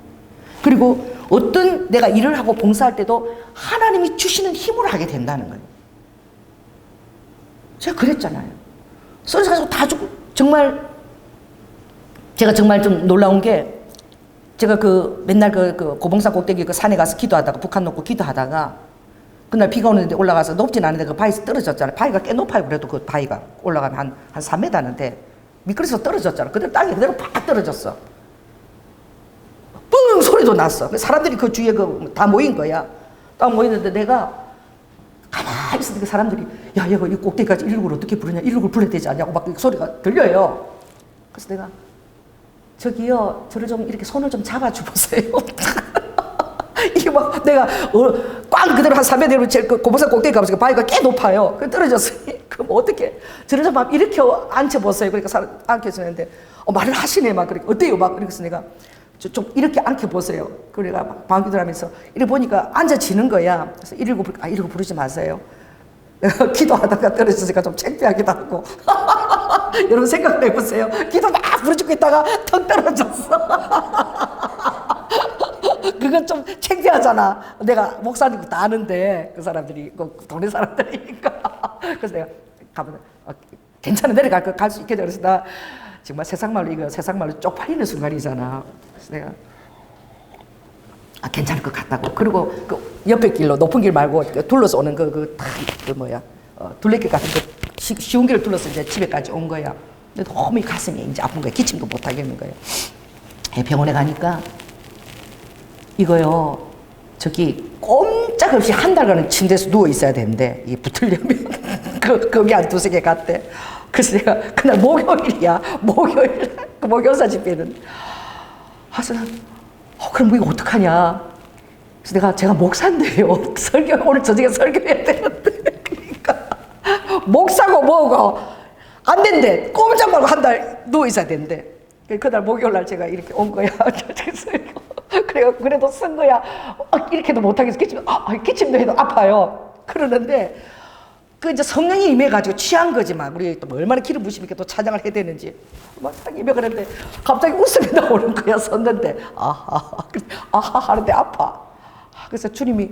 그리고 어떤 내가 일을 하고 봉사할 때도 하나님이 주시는 힘으로 하게 된다는 거예요. 제가 그랬잖아요. 선수 가지고 다 주고, 제가 정말 좀 놀라운 게, 제가 맨날 고봉산 꼭대기 산에 가서 기도하다가, 북한 놓고 기도하다가, 그날 비가 오는데 올라가서 높진 않은데 그 바위에서 떨어졌잖아요. 바위가 꽤 높아요. 그래도 그 바위가 올라가면 한 3m는데 미끄러져서 떨어졌잖아. 그대로 땅에 그대로 팍 떨어졌어. 뿡 소리도 났어. 사람들이 그 주위에 다 모인 거야. 딱 모이는데 내가 가만히 있으니까 사람들이, 야, 얘가 이 꼭대기까지 119를 어떻게 부르냐, 119를 불러야 되지 않냐고 막 소리가 들려요. 그래서 내가, 저기요, 저를 좀 이렇게 손을 좀 잡아줘 보세요. 이게 막 내가 꽝 그대로 한 3m 내로 그 고봉산 꼭대기 가보니까 바위가 꽤 높아요. 그 떨어졌어요. 그럼 어떻게? 저를 좀 이렇게 앉혀보세요. 그러니까 사람 앉혀주는데 말을 하시네. 막 그러니까 어때요? 막 그래서 내가 좀 이렇게 앉혀보세요. 그래가 막 방귀들 하면서 이렇게 보니까 앉아지는 거야. 그래서 119 부르지 마세요. 내가 기도하다가 떨어졌으니까 좀 창피하기도 하고. 여러분 생각해보세요. 기도 막 부르짖고 있다가 턱 떨어졌어. 그건 좀 창피하잖아. 내가 목사님도 다 아는데 그 사람들이 동네 사람들이니까. 그래서 내가 가면 괜찮아, 내려갈 거 갈 수 있겠다. 그래서 나 정말 세상말로 쪽팔리는 순간이잖아. 그래서 내가 괜찮을 것 같다고. 그리고 그 옆에 길로, 높은 길 말고 둘러서 오는 둘레길 같은 쉬운 길을 둘러서 이제 집에까지 온 거야. 근데 너무 가슴이 이제 아픈 거야. 기침도 못 하겠는 거야. 병원에 가니까 이거요, 저기 꼼짝없이 한 달간은 침대에서 누워 있어야 되는데, 이게 붙으려면 거기 한 2-3개 갔대. 그래서 내가 그날 목요일이야. 그 목요사 집회는. 그래서 그럼 이거 어떡하냐. 그래서 제가 목사인데요. 오늘 저녁에 설교해야 되는데. 그러니까 목사고 뭐고 안 된대. 꼼짝 말고 한 달 누워 있어야 된대. 그날 목요일날 제가 이렇게 온 거야. 그래도 쓴 거야. 이렇게도 못하겠어. 기침도 해도 아파요. 그러는데, 이제 성령이 임해가지고 취한 거지만, 우리 또 얼마나 기름 부심있게 또 찬양을 해야 되는지. 막 임해 그랬는데, 갑자기 웃음이 나오는 거야, 섰는데. 아하 하는데 아파. 그래서 주님이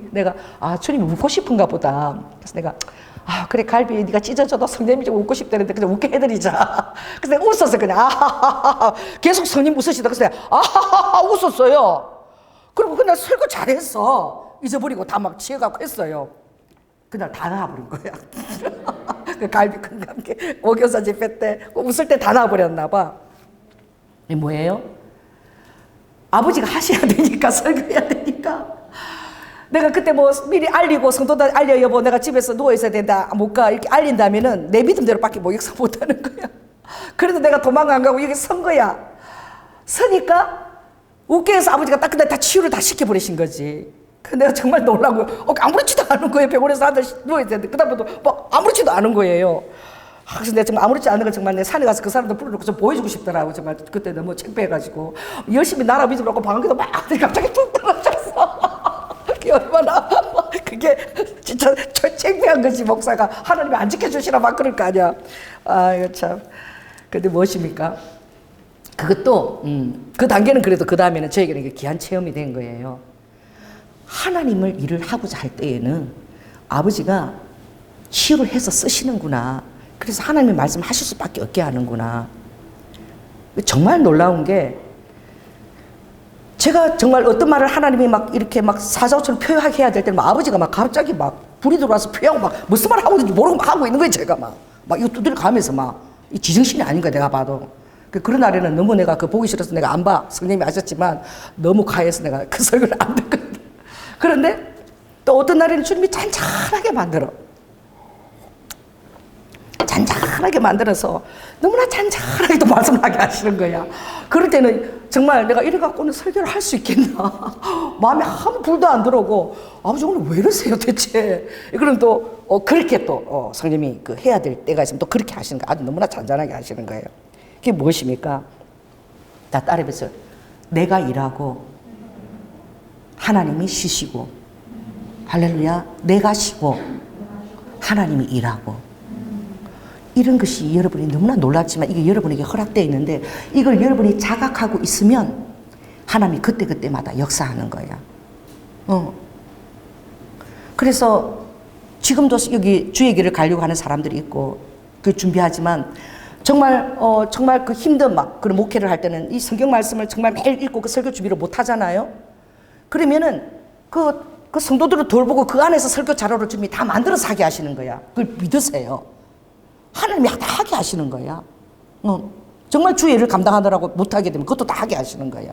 주님이 웃고 싶은가 보다. 그래서 내가 그래 갈비 네가 찢어져도 성령님이 좀 웃고 싶다는데 그냥 웃게 해드리자. 그래서 내가 웃었어 그냥 아하하하. 계속 성령 웃으시다. 그래서 내가 아하하하 웃었어요. 그리고 그날 설교 잘했어. 잊어버리고 다 막 취해갖고 했어요. 그날 다 나와버린 거야. 그 갈비 큰 감기 오교사 집회 때 웃을 때 다 나와버렸나 봐. 이게 뭐예요? 아버지가 하셔야 되니까 설교해야 되니까 내가 그때 뭐 미리 알리고 성도들 알려 여보 내가 집에서 누워있어야 된다 못 가 이렇게 알린다면은 내 믿음대로밖에 뭐 역사 못하는 거야. 그래도 내가 도망 안 가고 여기 선 거야. 서니까 웃게 해서 아버지가 딱 근데 다 치유를 다 시켜버리신 거지. 그 내가 정말 놀라고 아무렇지도 않은 거예요. 병원에서 아들 누워있어야 되는데 그 다음부터 뭐 아무렇지도 않은 거예요. 그래서 내가 정말 아무렇지 않은 걸 정말 내 산에 가서 그 사람들 불러놓고 좀 보여주고 싶더라고. 정말 그때 너무 창피해가지고 열심히 나라 믿으려고 방귀도 막 갑자기 툭 떨어졌어. 그게 얼마나 그게 진짜 창피한 거지. 목사가 하나님이 안 지켜주시나 막 그럴 거 아니야. 이거 참. 근데 무엇입니까? 그것도 그 단계는 그래도 그 다음에는 저에게는 이게 귀한 체험이 된 거예요. 하나님을 일을 하고자 할 때에는 아버지가 치유를 해서 쓰시는구나. 그래서 하나님의 말씀을 하실 수밖에 없게 하는구나. 정말 놀라운 게 제가 정말 어떤 말을 하나님이 막 이렇게 막 사자처럼 표현하게 해야 될 때는 막 아버지가 막 갑자기 막 불이 들어와서 표현하고 막 무슨 말을 하고 있는지 모르고 막 하고 있는 거예요. 제가 막 이거 두드려 가면서 막 이 지정신이 아닌 거야 내가 봐도. 그런 날에는 너무 내가 보기 싫어서 내가 안 봐. 성령님이 아셨지만 너무 가해서 내가 그 설교를 안 듣거든. 그런데 또 어떤 날에는 주님이 잔잔하게 만들어. 잔잔하게 만들어서 너무나 잔잔하게 또 말씀을 하게 하시는 거야. 그럴 때는 정말 내가 이래 갖고는 설교를 할 수 있겠나. 마음에 한 불도 안 들어오고 아버지 오늘 왜 이러세요 대체. 그럼 또 그렇게 또 성령님이 해야 될 때가 있으면 또 그렇게 하시는 거야. 아주 너무나 잔잔하게 하시는 거예요. 그게 무엇입니까? 다 따라해보세요. 내가 일하고 하나님이 쉬시고 할렐루야. 내가 쉬고 하나님이 일하고 이런 것이 여러분이 너무나 놀랍지만 이게 여러분에게 허락되어 있는데 이걸 여러분이 자각하고 있으면 하나님이 그때그때마다 역사하는 거야. 그래서 지금도 여기 주의 길을 가려고 하는 사람들이 있고 그 준비하지만 정말 정말 그 힘든 그런 목회를 할 때는 이 성경 말씀을 정말 매일 읽고 그 설교 준비를 못 하잖아요. 그러면은 그 성도들을 돌보고 그 안에서 설교 자료를 준비 다 만들어서 하게 하시는 거야. 그걸 믿으세요. 하나님이 다 하게 하시는 거야. 정말 주의 일을 감당하느라고 못하게 되면 그것도 다 하게 하시는 거야.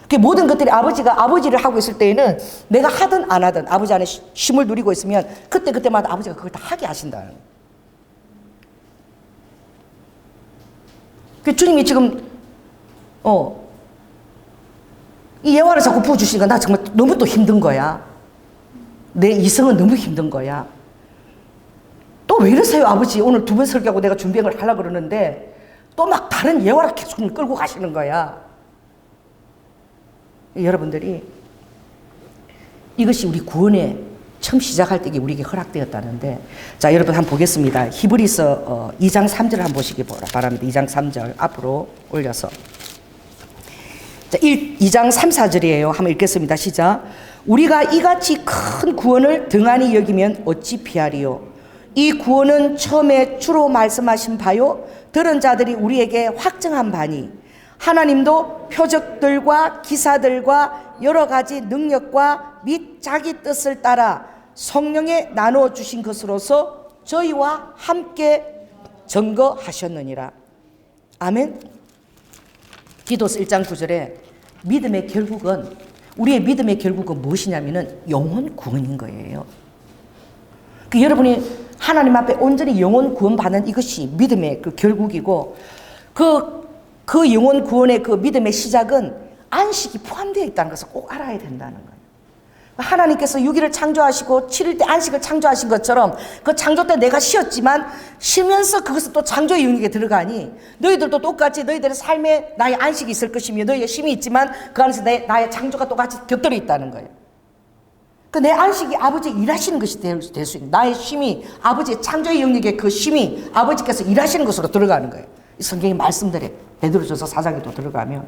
그 모든 것들이 아버지가 아버지를 하고 있을 때에는 내가 하든 안 하든 아버지 안에 쉼을 누리고 있으면 그때마다 아버지가 그걸 다 하게 하신다는 거야. 그 주님이 지금 이 예화를 자꾸 부어주시니까 나 정말 너무 또 힘든 거야. 내 이성은 너무 힘든 거야. 또 왜 이러세요 아버지 오늘 2번 설교하고 내가 준비를 하려고 그러는데 또 막 다른 예화를 계속 끌고 가시는 거야. 여러분들이 이것이 우리 구원의 처음 시작할 때 우리에게 허락되었다는데 자 여러분 한번 보겠습니다. 히브리서 2장 3절 한번 보시기 바랍니다. 2장 3절 앞으로 올려서 자 2장 3, 4절이에요. 한번 읽겠습니다. 시작. 우리가 이같이 큰 구원을 등한히 여기면 어찌 피하리요. 이 구원은 처음에 주로 말씀하신 바요 들은 자들이 우리에게 확증한 바니 하나님도 표적들과 기사들과 여러 가지 능력과 및 자기 뜻을 따라 성령에 나누어 주신 것으로서 저희와 함께 증거하셨느니라. 아멘. 디도스 1장 9절에 믿음의 결국은 우리의 믿음의 결국은 무엇이냐면은 영혼 구원인 거예요. 여러분이 하나님 앞에 온전히 영혼 구원 받는 이것이 믿음의 그 결국이고 그 영혼 구원의 그 믿음의 시작은 안식이 포함되어 있다는 것을 꼭 알아야 된다는 거예요. 하나님께서 6일을 창조하시고 7일 때 안식을 창조하신 것처럼 그 창조 때 내가 쉬었지만 쉬면서 그것을 또 창조의 영역에 들어가니 너희들도 똑같이 너희들의 삶에 나의 안식이 있을 것이며 너희의 쉼이 있지만 그 안에서 나의 창조가 똑같이 곁들여 있다는 거예요. 내 안식이 아버지의 일하시는 것이 될 수 있는 나의 쉼이 아버지의 창조의 영역에 그 쉼이 아버지께서 일하시는 것으로 들어가는 거예요. 이 성경의 말씀들에 베드로전서 4장에도 들어가면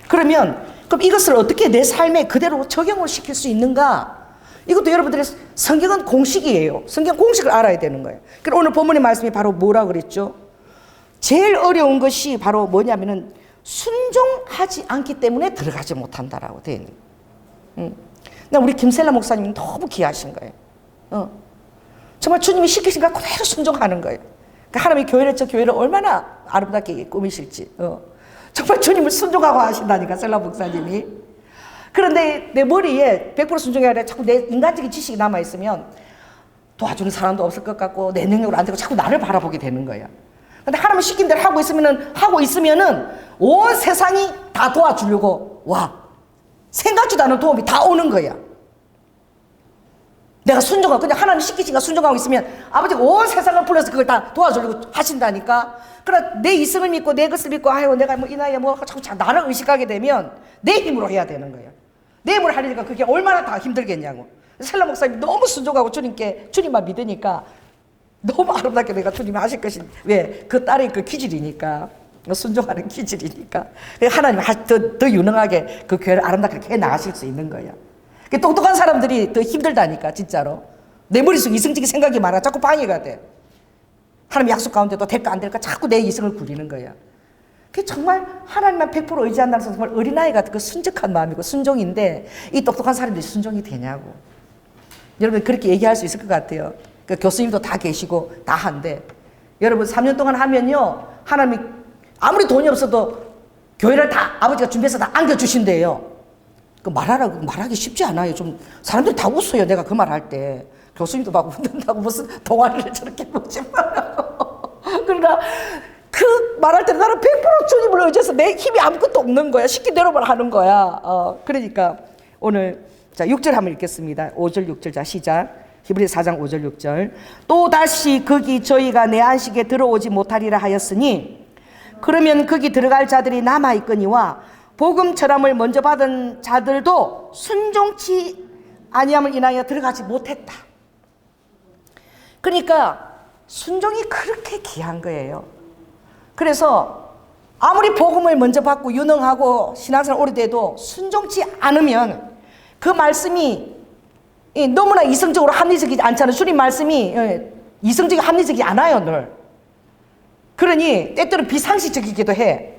그러면 그럼 이것을 어떻게 내 삶에 그대로 적용을 시킬 수 있는가? 이것도 여러분들의 성경은 공식이에요. 성경 공식을 알아야 되는 거예요. 그럼 오늘 본문의 말씀이 바로 뭐라 그랬죠? 제일 어려운 것이 바로 뭐냐면은 순종하지 않기 때문에 들어가지 못한다라고 되어 있는 거예요. 우리 김셀라 목사님은 너무 귀하신 거예요. 정말 주님이 시키신 거 그대로 순종하는 거예요. 그러니까 하나님이 교회를, 저 교회를 얼마나 아름답게 꾸미실지. 정말 주님을 순종하고 하신다니까, 셀라 목사님이. 그런데 내 머리에 100% 순종해야 돼. 자꾸 내 인간적인 지식이 남아있으면 도와주는 사람도 없을 것 같고 내 능력으로 안 되고 자꾸 나를 바라보게 되는 거야. 근데 하나님 시킨 대로 하고 있으면은 온 세상이 다 도와주려고 와. 생각지도 않은 도움이 다 오는 거야. 내가 순종하고, 그냥 하나님 시키시니까 순종하고 있으면 아버지가 온 세상을 불러서 그걸 다 도와주려고 하신다니까. 그러나 내 이성을 믿고 내 것을 믿고 아유 내가 뭐 이 나이에 뭐 자꾸 나를 의식하게 되면 내 힘으로 해야 되는 거야. 내 힘으로 하려니까 그게 얼마나 다 힘들겠냐고. 셀라 목사님이 너무 순종하고 주님만 믿으니까 너무 아름답게 내가 주님이 하실 것인, 왜? 그 딸의 그 기질이니까. 순종하는 기질이니까. 하나님이 더 유능하게 그 교회를 아름답게 해 나가실 수 있는 거야. 똑똑한 사람들이 더 힘들다니까, 진짜로. 내 머릿속에 이성적인 생각이 많아. 자꾸 방해가 돼. 하나님 약속 가운데도 될까 안 될까 자꾸 내 이성을 굴리는 거야. 그게 정말 하나님만 100% 의지한다는 것은 정말 어린아이 같은 그 순적한 마음이고 순종인데 이 똑똑한 사람들이 순종이 되냐고. 여러분 그렇게 얘기할 수 있을 것 같아요. 그 교수님도 다 계시고 다 한데 여러분 3년 동안 하면요 하나님이 아무리 돈이 없어도 교회를 다 아버지가 준비해서 다 안겨주신대요. 그 말하기 쉽지 않아요. 좀 사람들이 다 웃어요. 내가 그 말 할 때 교수님도 막 웃는다고 무슨 동아리를 저렇게 보지 말라고. 그러니까 그 말할 때 나는 100% 주님을 의지해서 내 힘이 아무것도 없는 거야. 시킨 대로만 하는 거야. 그러니까 오늘 자 6절 한번 읽겠습니다. 5절 6절 자 시작. 히브리서 4장 5절 6절. 또다시 거기 저희가 내 안식에 들어오지 못하리라 하였으니 그러면 거기 들어갈 자들이 남아있거니와 복음 전함을 먼저 받은 자들도 순종치 아니함을 인하여 들어가지 못했다. 그러니까 순종이 그렇게 귀한 거예요. 그래서 아무리 복음을 먼저 받고 유능하고 신앙생활 오래돼도 순종치 않으면 그 말씀이 너무나 이성적으로 합리적이지 않잖아요. 주님 말씀이 이성적이 합리적이 않아요, 늘. 그러니 때때로 비상식적이기도 해.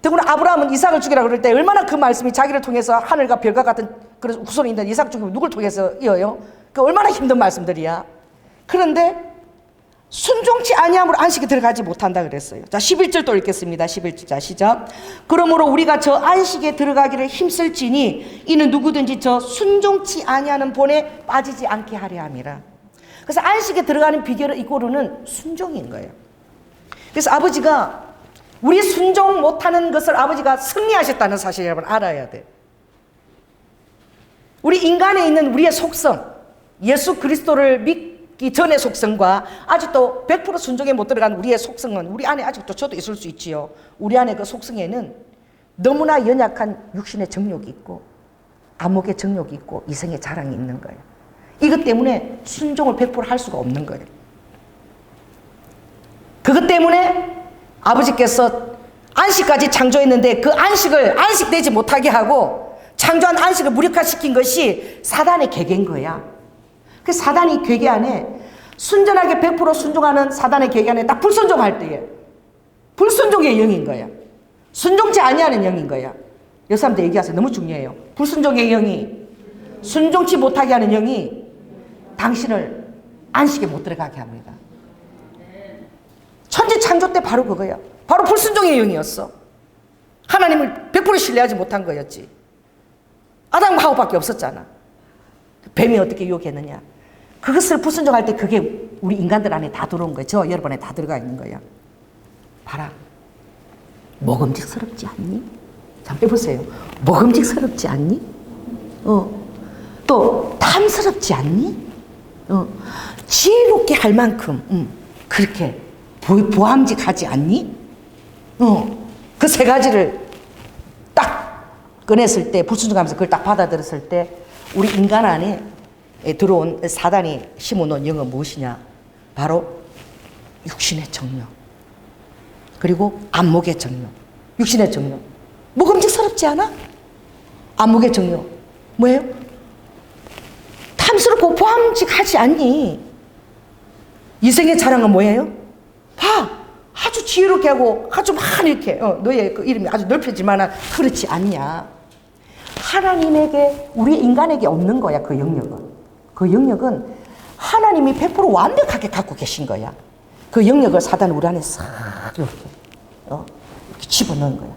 더구나 아브라함은 이삭을 죽이라 그럴 때 얼마나 그 말씀이 자기를 통해서 하늘과 별과 같은 그런 후손이 있는 이삭 죽이면 누굴 통해서 이어요? 그 얼마나 힘든 말씀들이야. 그런데 순종치 아니함으로 안식에 들어가지 못한다 그랬어요. 자 11절 또 읽겠습니다. 11절 자 시작. 그러므로 우리가 저 안식에 들어가기를 힘쓸지니 이는 누구든지 저 순종치 아니하는 본에 빠지지 않게 하려 함이라. 그래서 안식에 들어가는 비결은 이꼬르는 순종인 거예요. 그래서 아버지가 우리 순종 못하는 것을 아버지가 승리하셨다는 사실을 여러분 알아야 돼. 우리 인간에 있는 우리의 속성, 예수 그리스도를 믿기 전의 속성과 아직도 100% 순종에 못 들어간 우리의 속성은 우리 안에 아직도 저도 있을 수 있지요. 우리 안에 그 속성에는 너무나 연약한 육신의 정욕이 있고 안목의 정욕이 있고 이성의 자랑이 있는 거예요. 이것 때문에 순종을 100% 할 수가 없는 거예요. 그것 때문에 아버지께서 안식까지 창조했는데 그 안식을 안식되지 못하게 하고 창조한 안식을 무력화시킨 것이 사단의 계계인 거야. 그 사단이 계계 안에 순전하게 100% 순종하는 사단의 계계 안에 딱 불순종할 때에 불순종의 영인 거야. 순종치 아니하는 영인 거야. 여기 사람들 얘기하세요. 너무 중요해요. 불순종의 영이 순종치 못하게 하는 영이 당신을 안식에 못 들어가게 합니다. 천지 창조 때 바로 그거야. 바로 불순종의 영이었어. 하나님을 100% 신뢰하지 못한 거였지. 아담과 하와밖에 없었잖아. 뱀이 어떻게 유혹했느냐. 그것을 불순종할 때 그게 우리 인간들 안에 다 들어온 거야. 저 여러분 안에 다 들어가 있는 거야. 봐라. 먹음직스럽지 않니? 잠깐 해보세요. 먹음직스럽지 않니? 또 탐스럽지 않니? 지혜롭게 할 만큼 그렇게 보함직하지 않니? 그 세 가지를 딱 꺼냈을 때 불순종하면서 그걸 딱 받아들였을 때 우리 인간 안에 들어온 사단이 심어놓은 영은 무엇이냐? 바로 육신의 정욕 그리고 안목의 정욕. 육신의 정욕 먹음직스럽지 않아? 안목의 정욕. 뭐예요? 탐스럽고 보암직하지 않니? 이생의 자랑은 뭐예요? 봐! 아주 지혜롭게 하고 아주 막 이렇게 너의 그 이름이 아주 넓혀질 만한 그렇지 않냐? 하나님에게 우리 인간에게 없는 거야. 그 영역은. 그 영역은 하나님이 100% 완벽하게 갖고 계신 거야. 그 영역을 사단은 우리 안에 싹 이렇게 이렇게 집어넣은 거야.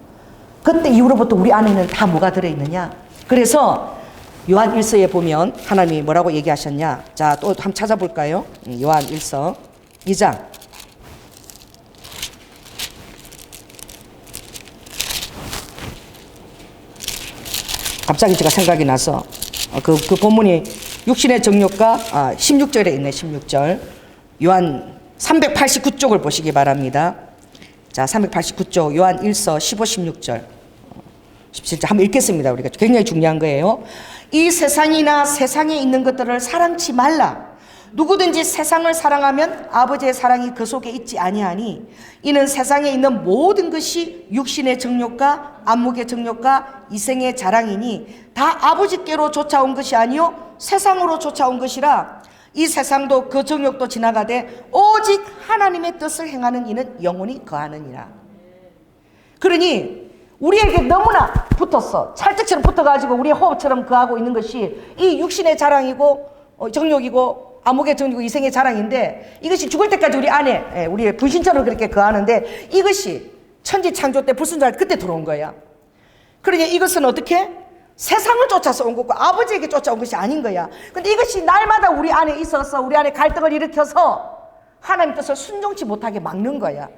그때 이후로부터 우리 안에는 다 뭐가 들어있느냐? 그래서 요한 1서에 보면 하나님이 뭐라고 얘기하셨냐? 자, 또 한번 찾아볼까요? 요한 1서 2장. 갑자기 제가 생각이 나서 그 본문이 육신의 정욕과 16절에 있네. 16절. 요한 389쪽을 보시기 바랍니다. 자, 389쪽 요한 1서 15, 16절 17절 한번 읽겠습니다. 우리가 굉장히 중요한 거예요. 이 세상이나 세상에 있는 것들을 사랑치 말라. 누구든지 세상을 사랑하면 아버지의 사랑이 그 속에 있지 아니하니 이는 세상에 있는 모든 것이 육신의 정욕과 안목의 정욕과 이생의 자랑이니 다 아버지께로 쫓아온 것이 아니요 세상으로 쫓아온 것이라. 이 세상도 그 정욕도 지나가되 오직 하나님의 뜻을 행하는 이는 영원히 거하느니라. 그러니 우리에게 너무나 붙었어. 찰떡처럼 붙어가지고 우리의 호흡처럼 거하고 있는 것이 이 육신의 자랑이고 정욕이고 안목의 정욕이고 이생의 자랑인데 이것이 죽을 때까지 우리 안에 우리의 분신처럼 그렇게 거하는데 이것이 천지 창조 때 불순종할 그때 들어온 거야. 그러니 이것은 어떻게? 세상을 쫓아서 온 거고 아버지에게 쫓아온 것이 아닌 거야. 근데 이것이 날마다 우리 안에 있어서 우리 안에 갈등을 일으켜서 하나님 뜻을 순종치 못하게 막는 거야.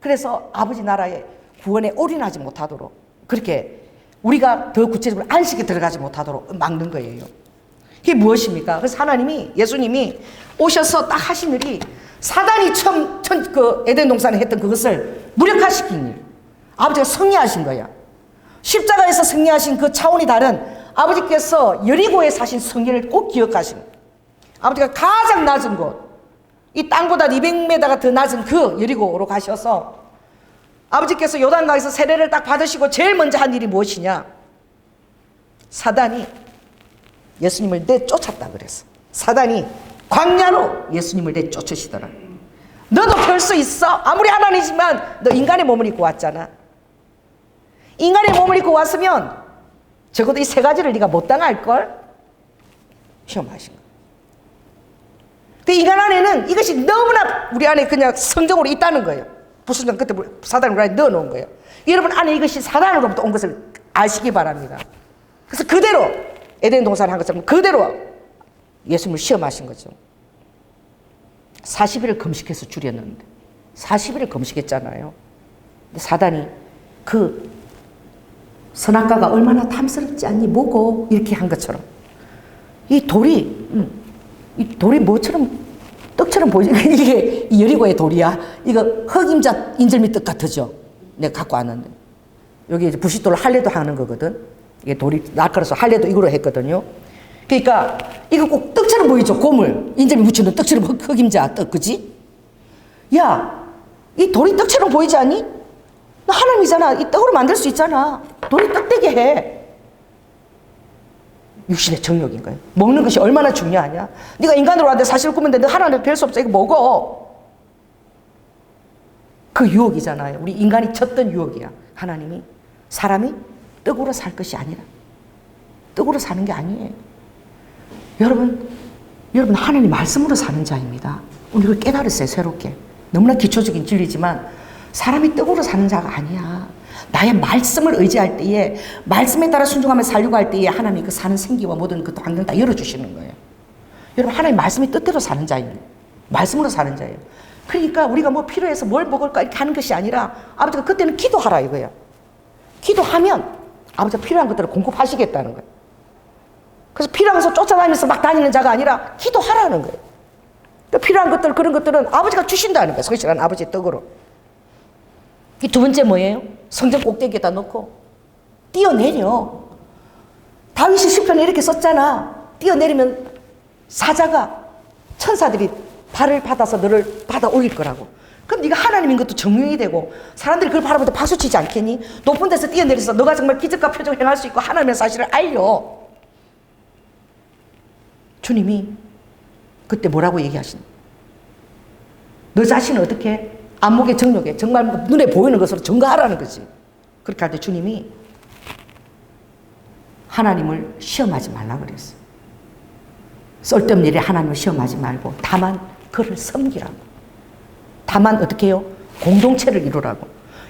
그래서 아버지 나라의 구원에 올인하지 못하도록 그렇게 우리가 더 구체적으로 안식에 들어가지 못하도록 막는 거예요. 그게 무엇입니까? 그래서 하나님이 예수님이 오셔서 딱 하신 일이 사단이 처음 그 에덴 동산에 했던 그것을 무력화시킨 일. 아버지가 승리하신 거야. 십자가에서 승리하신 그 차원이 다른 아버지께서 여리고에 사신 승리를 꼭 기억하신 아버지가 가장 낮은 곳, 이 땅보다 200m가 더 낮은 그 여리고로 가셔서 아버지께서 요단강에서 세례를 딱 받으시고 제일 먼저 한 일이 무엇이냐? 사단이 예수님을 내쫓았다 그랬어. 사단이 광야로 예수님을 내쫓으시더라. 너도 별 수 있어? 아무리 하나님이지만 너 인간의 몸을 입고 왔잖아. 인간의 몸을 입고 왔으면 적어도 이 세 가지를 네가 못 당할걸? 시험하신 거야. 근데 인간 안에는 이것이 너무나 우리 안에 그냥 성정으로 있다는 거예요. 불순종 끝에 사단을 우리 안에 넣어놓은 거예요. 여러분 안에 이것이 사단으로부터 온 것을 아시기 바랍니다. 그래서 그대로 에덴 동산을 한 것처럼 그대로 예수님을 시험하신 거죠. 40일을 금식해서 줄였는데 40일을 금식했잖아요. 근데 사단이 그 선악과가 얼마나 탐스럽지 않니? 뭐고? 이렇게 한 것처럼 이 돌이 뭐처럼 떡처럼 보이지? 이게 여리고의 돌이야. 이거 흑임자 인절미 떡 같으죠? 내가 갖고 왔는데 여기 이제 부싯돌로 할례도 하는 거거든. 이게 돌이 날카로워서 할례도 이거로 했거든요. 그러니까 이거 꼭 떡처럼 보이죠? 고물 인절미 묻히는 떡처럼 흑임자 떡, 그지? 야, 이 돌이 떡처럼 보이지 않니? 너 하나님이잖아. 이 떡으로 만들 수 있잖아. 돌이 떡되게 해. 육신의 정욕인 거예요. 먹는 것이 얼마나 중요하냐. 네가 인간으로 왔는데 사실 꾸는데 너 하나님 별 수 없어. 이거 먹어. 그 유혹이잖아요. 우리 인간이 쳤던 유혹이야. 하나님이 사람이 떡으로 살 것이 아니라 떡으로 사는 게 아니에요. 여러분 하나님 말씀으로 사는 자입니다. 오늘 이걸 깨달았어요. 새롭게. 너무나 기초적인 진리지만 사람이 떡으로 사는 자가 아니야. 나의 말씀을 의지할 때에 말씀에 따라 순종하며 살려고 할 때에 하나님이 그 사는 생기와 모든 그 환경 다 열어주시는 거예요. 여러분 하나님 말씀이 뜻대로 사는 자입니다. 말씀으로 사는 자예요. 그러니까 우리가 뭐 필요해서 뭘 먹을까 이렇게 하는 것이 아니라 아버지가 그때는 기도하라 이거예요. 기도하면 아버지가 필요한 것들을 공급하시겠다는 거예요. 그래서 필요한 것을 쫓아다니면서 막 다니는 자가 아니라 기도하라는 거예요. 필요한 것들 그런 것들은 아버지가 주신다는 거예요. 성실한 아버지의 떡으로. 이 두 번째 뭐예요? 성전 꼭대기에다 놓고 뛰어내려. 다윗이 시편에 이렇게 썼잖아. 뛰어내리면 사자가 천사들이 발을 받아서 너를 받아 올릴 거라고. 그럼 네가 하나님인 것도 증명이 되고 사람들이 그걸 바라볼 때 박수치지 않겠니? 높은 데서 뛰어내려서 너가 정말 기적과 표적을 행할 수 있고 하나님의 사실을 알려. 주님이 그때 뭐라고 얘기하시니? 너 자신은 어떻게? 안목의 정욕에 정말 눈에 보이는 것으로 증거하라는 거지. 그렇게 할 때 주님이 하나님을 시험하지 말라 그랬어. 쓸데없는 일에 하나님을 시험하지 말고 다만 그를 섬기라고. 다만 어떻게 해요? 공동체를 이루라고.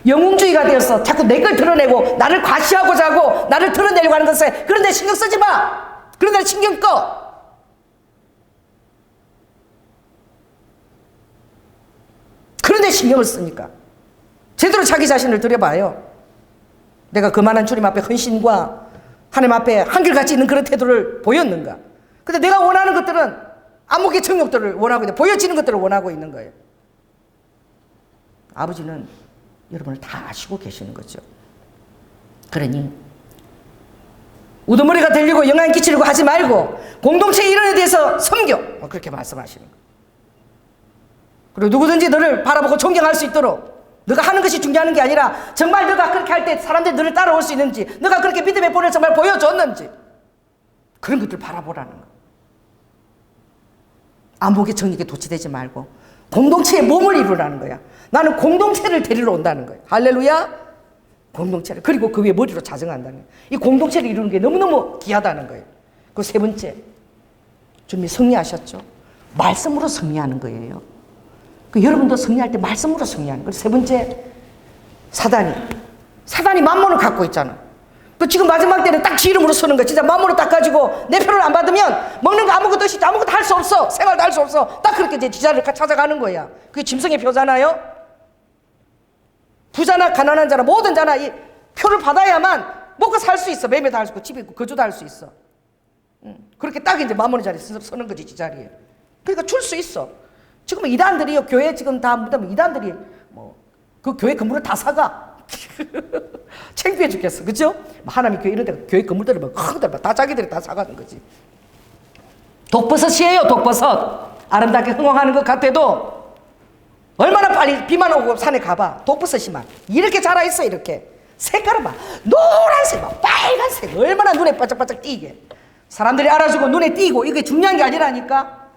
영웅주의가 되어서 자꾸 내 걸 드러내고 나를 과시하고자 하고 나를 드러내려고 하는 것에 그런 데 신경 쓰지 마. 그런 데 신경 꺼. 그런 데 신경을 쓰니까. 제대로 자기 자신을 들여봐요. 내가 그만한 주님 앞에 헌신과 하나님 앞에 한결같이 있는 그런 태도를 보였는가. 근데 내가 원하는 것들은 안목의 정욕들을 원하고 있는, 보여지는 것들을 원하고 있는 거예요. 아버지는 여러분을 다 아시고 계시는 거죠. 그러니 우두머리가 되려고 영향 끼치려고 하지 말고 공동체 일원에 대해서 섬겨. 그렇게 말씀하시는 거예요. 그리고 누구든지 너를 바라보고 존경할 수 있도록 너가 하는 것이 중요한 게 아니라 정말 너가 그렇게 할 때 사람들이 너를 따라올 수 있는지, 너가 그렇게 믿음의 본을 정말 보여줬는지 그런 것들을 바라보라는 거예요. 안목의 정욕에 도취되지 말고 공동체의 몸을 이루라는 거야. 나는 공동체를 데리러 온다는 거예요. 할렐루야. 공동체를. 그리고 그 위에 머리로 자정한다는 거예요. 이 공동체를 이루는 게 너무너무 귀하다는 거예요. 그 세 번째, 주님이 승리하셨죠. 말씀으로 승리하는 거예요. 그 여러분도 승리할 때 말씀으로 승리하는 거예요. 세 번째, 사단이 만몬을 갖고 있잖아. 그 지금 마지막 때는 딱 지 이름으로 쓰는 거야. 진짜 만몬을 딱 가지고 내 표를 안 받으면 먹는 거 아무것도 없이 아무것도 할 수 없어. 생활도 할 수 없어. 딱 그렇게 이제 지자를 찾아가는 거야. 그게 짐승의 표잖아요. 부자나 가난한 자나 모든 자나 이 표를 받아야만 먹고 살 수 있어. 매매도 할 수 있고 집에 있고 거주도 할 수 있어. 그렇게 딱 이제 만몬의 자리에 서는 거지, 지자리에. 그러니까 줄 수 있어. 지금 이단들이요, 교회 지금 다 묻으면 이단들이 그 교회 건물을 다 사가. 창피해 죽겠어. 그죠? 하나님 교회 이런 데 교회 건물들을 막 다 자기들이 다 사가는 거지. 독버섯이에요, 독버섯. 아름답게 흥황하는 것 같아도 얼마나 빨리 비만 오고 산에 가봐. 독버섯이만 이렇게 자라있어. 이렇게 색깔은 막 노란색, 막 빨간색, 얼마나 눈에 바짝바짝 띄게 사람들이 알아주고 눈에 띄고. 이게 중요한 게 아니라니까.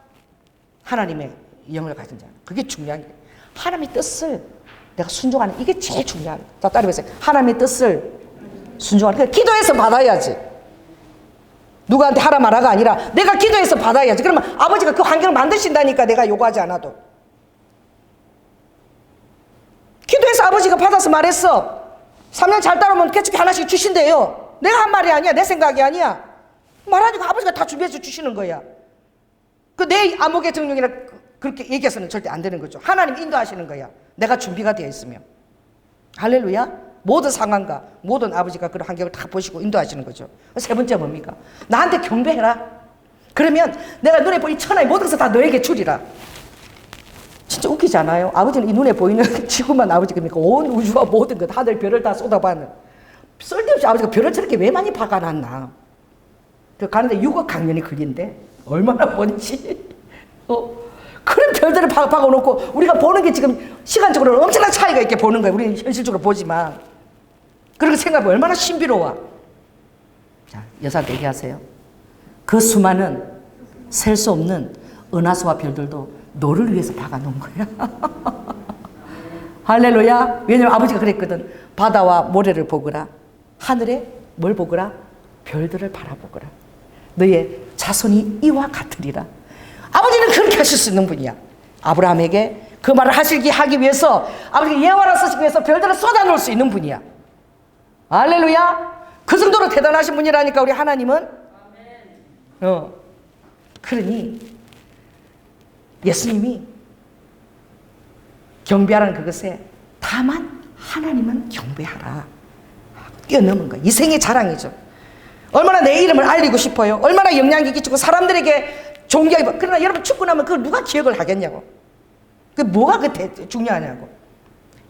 하나님의 영을 가진 자는 그게 중요한 게, 하나님의 뜻을 내가 순종하는, 이게 제일 중요한. 자, 따라해보세요. 하나님의 뜻을 순종하는. 그러니까 기도해서 받아야지. 누구한테 하라 마라가 아니라 내가 기도해서 받아야지. 그러면 아버지가 그 환경을 만드신다니까. 내가 요구하지 않아도. 기도해서 아버지가 받아서 말했어. 3년 잘 따르면 깨끗이 하나씩 주신대요. 내가 한 말이 아니야. 내 생각이 아니야. 말하니까 아버지가 다 준비해서 주시는 거야. 그 내 안목의 정욕이라 그렇게 얘기해서는 절대 안 되는 거죠. 하나님 인도하시는 거야. 내가 준비가 되어 있으면. 할렐루야. 모든 상황과 모든 아버지가 그런 환경을 다 보시고 인도하시는 거죠. 세 번째 뭡니까? 나한테 경배해라. 그러면 내가 눈에 보이는 천하의 모든 것을 다 너에게 주리라. 진짜 웃기지 않아요? 아버지는 이 눈에 보이는 지구만 아버지입니까? 온 우주와 모든 것, 하늘 별을 다 쏟아받는. 쓸데없이 아버지가 별을 저렇게 왜 많이 박아놨나. 그 가는데 6억 강년이 걸린대. 얼마나 먼지. 그런 별들을 박아놓고 우리가 보는 게 지금 시간적으로 엄청난 차이가 있게 보는 거예요. 우리는 현실적으로 보지만. 그렇게 생각하면 얼마나 신비로워. 자, 여사한테 얘기하세요. 그 수많은 셀 수 없는 은하수와 별들도 너를 위해서 박아놓은 거야. 할렐루야. 왜냐면 아버지가 그랬거든. 바다와 모래를 보거라. 하늘에 뭘 보거라? 별들을 바라보거라. 너의 자손이 이와 같으리라. 아버지는 그렇게 하실 수 있는 분이야. 아브라함에게 그 말을 하기 위해서 아버지가 예화라 쓰시기 위해서 별들을 쏟아놓을 수 있는 분이야. 할렐루야. 그 정도로 대단하신 분이라니까 우리 하나님은. 그러니 예수님이 경배하라는 그것에 다만 하나님은 경배하라 뛰어넘은 거야. 이 생의 자랑이죠. 얼마나 내 이름을 알리고 싶어요. 얼마나 영향이 끼치고 사람들에게 존경이. 그러나 여러분 죽고 나면 그걸 누가 기억을 하겠냐고. 그 뭐가 중요하냐고.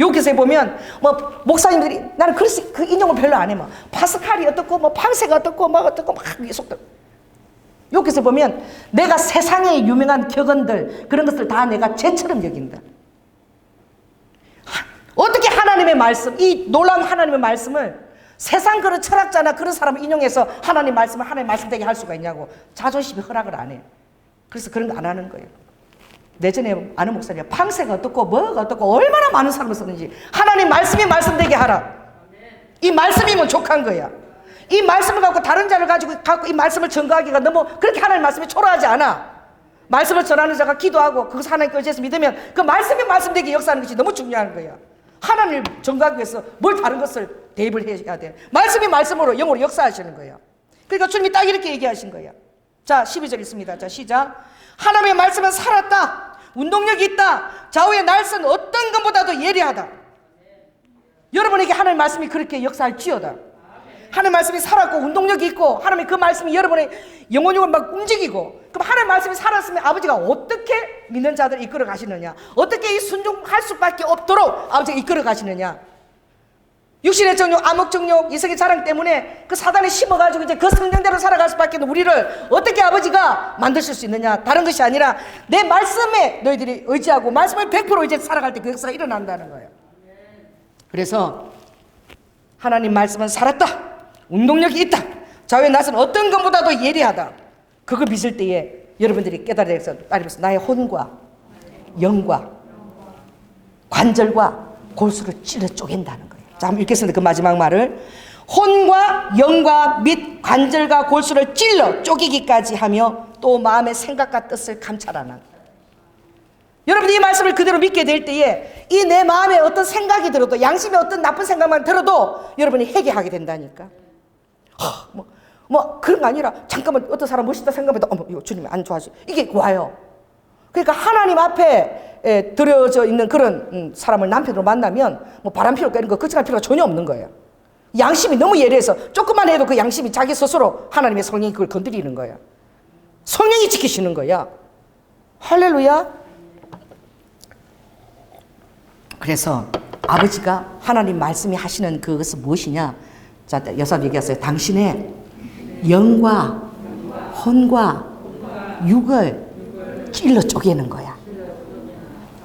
여기서 보면 뭐 목사님들이 나는 그 인용을 별로 안 해. 뭐 파스칼이 어떻고 뭐 방세가 어떻고 뭐 어떻고 막 속들. 여기서 보면 내가 세상의 유명한 격언들 그런 것들 다 내가 죄처럼 여긴다. 하나님의 말씀, 이 놀라운 하나님의 말씀을 세상 그런 철학자나 그런 사람을 인용해서 하나님 말씀을 하나님 말씀 되게 할 수가 있냐고 자존심이 허락을 안 해. 그래서 그런 거 안 하는 거예요. 내전에 아는 목사님이 방세가 어떻고 뭐가 어떻고 얼마나 많은 사람을 썼는지 하나님 말씀이 말씀되게 하라. 이 말씀이면 족한 거야. 이 말씀을 갖고 다른 자를 가지고 이 말씀을 전가하기가 너무 그렇게 하나님 말씀이 초라하지 않아. 말씀을 전하는 자가 기도하고 그것을 하나님께 의지해서 믿으면 그 말씀이 말씀되게 역사하는 것이 너무 중요한 거야. 하나님을 전가하기 위해서 뭘 다른 것을 대입을 해야 돼. 말씀이 말씀으로 영으로 역사하시는 거야. 그러니까 주님이 딱 이렇게 얘기하신 거야. 자 12절 있습니다. 자 시작. 하나님의 말씀은 살았다. 운동력이 있다. 좌우의 날선 어떤 것보다도 예리하다. 여러분에게 하나님의 말씀이 그렇게 역사할지어다. 하나님의 말씀이 살았고 운동력이 있고 하나님의 그 말씀이 여러분의 영혼을 막 움직이고, 그럼 하나님의 말씀이 살았으면 아버지가 어떻게 믿는 자들을 이끌어 가시느냐, 어떻게 이 순종할 수밖에 없도록 아버지가 이끌어 가시느냐. 육신의 정욕, 암흑 정욕, 이성의 자랑 때문에 그 사단이 심어가지고 이제 그 성령대로 살아갈 수밖에 없는 우리를 어떻게 아버지가 만드실 수 있느냐. 다른 것이 아니라 내 말씀에 너희들이 의지하고 말씀을 100% 이제 살아갈 때 그 역사가 일어난다는 거예요. 그래서 하나님 말씀은 살았다. 운동력이 있다. 좌우의 낯은 어떤 것보다도 예리하다. 그거 믿을 때에 여러분들이 깨달아서 따르면서 나의 혼과 영과 관절과 골수를 찔러 쪼갠다는 거예요. 자, 한번 읽겠습니다. 그 마지막 말을. 혼과 영과 및 관절과 골수를 찔러 쪼개기까지 하며 또 마음의 생각과 뜻을 감찰하는. 여러분이 이 말씀을 그대로 믿게 될 때에 이 내 마음에 어떤 생각이 들어도, 양심에 어떤 나쁜 생각만 들어도 여러분이 회개하게 된다니까. 그런 거 아니라 잠깐만 어떤 사람 멋있다 생각해도 어머 이거 주님이 안 좋아하시, 이게 와요. 그러니까 하나님 앞에 들어져 있는 그런 사람을 남편으로 만나면 뭐 바람 피울까 이런 거 걱정할 필요가 전혀 없는 거예요. 양심이 너무 예리해서 조금만 해도 그 양심이 자기 스스로 하나님의 성령이 그걸 건드리는 거예요. 성령이 지키시는 거야. 할렐루야. 그래서 아버지가 하나님 말씀이 하시는 그것은 무엇이냐. 자, 여사 얘기했어요. 당신의 영과 혼과 육을 찔러 쪼개는 거야.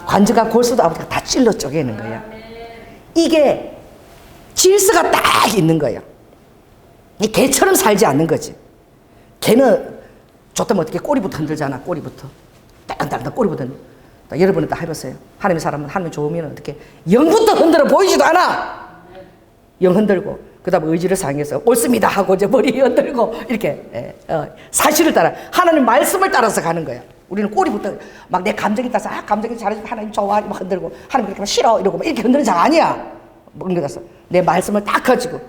관절과 골수도 아버지가 다 찔러 쪼개는 거야. 이게 질서가 딱 있는 거야. 이 개처럼 살지 않는 거지. 개는 좋다면 어떻게 꼬리부터 흔들잖아. 꼬리부터 딸랑딸랑 꼬리부터 흔들. 여러분은 다 해보세요. 하나님의 사람은 하나님 좋으면 어떻게 영부터 흔들어 보이지도 않아. 영 흔들고 그 다음에 의지를 상해서 옳습니다 하고 이제 머리 흔들고 이렇게 사실을 따라 하나님 말씀을 따라서 가는 거야. 우리는 꼬리부터 막 내 감정이 따라서 감정이 잘해주면 하나님 좋아 막 흔들고 하나님 그렇게 하면 싫어 이러고 막 이렇게 흔드는 자 아니야. 엉겨서 내 말씀을 딱 가지고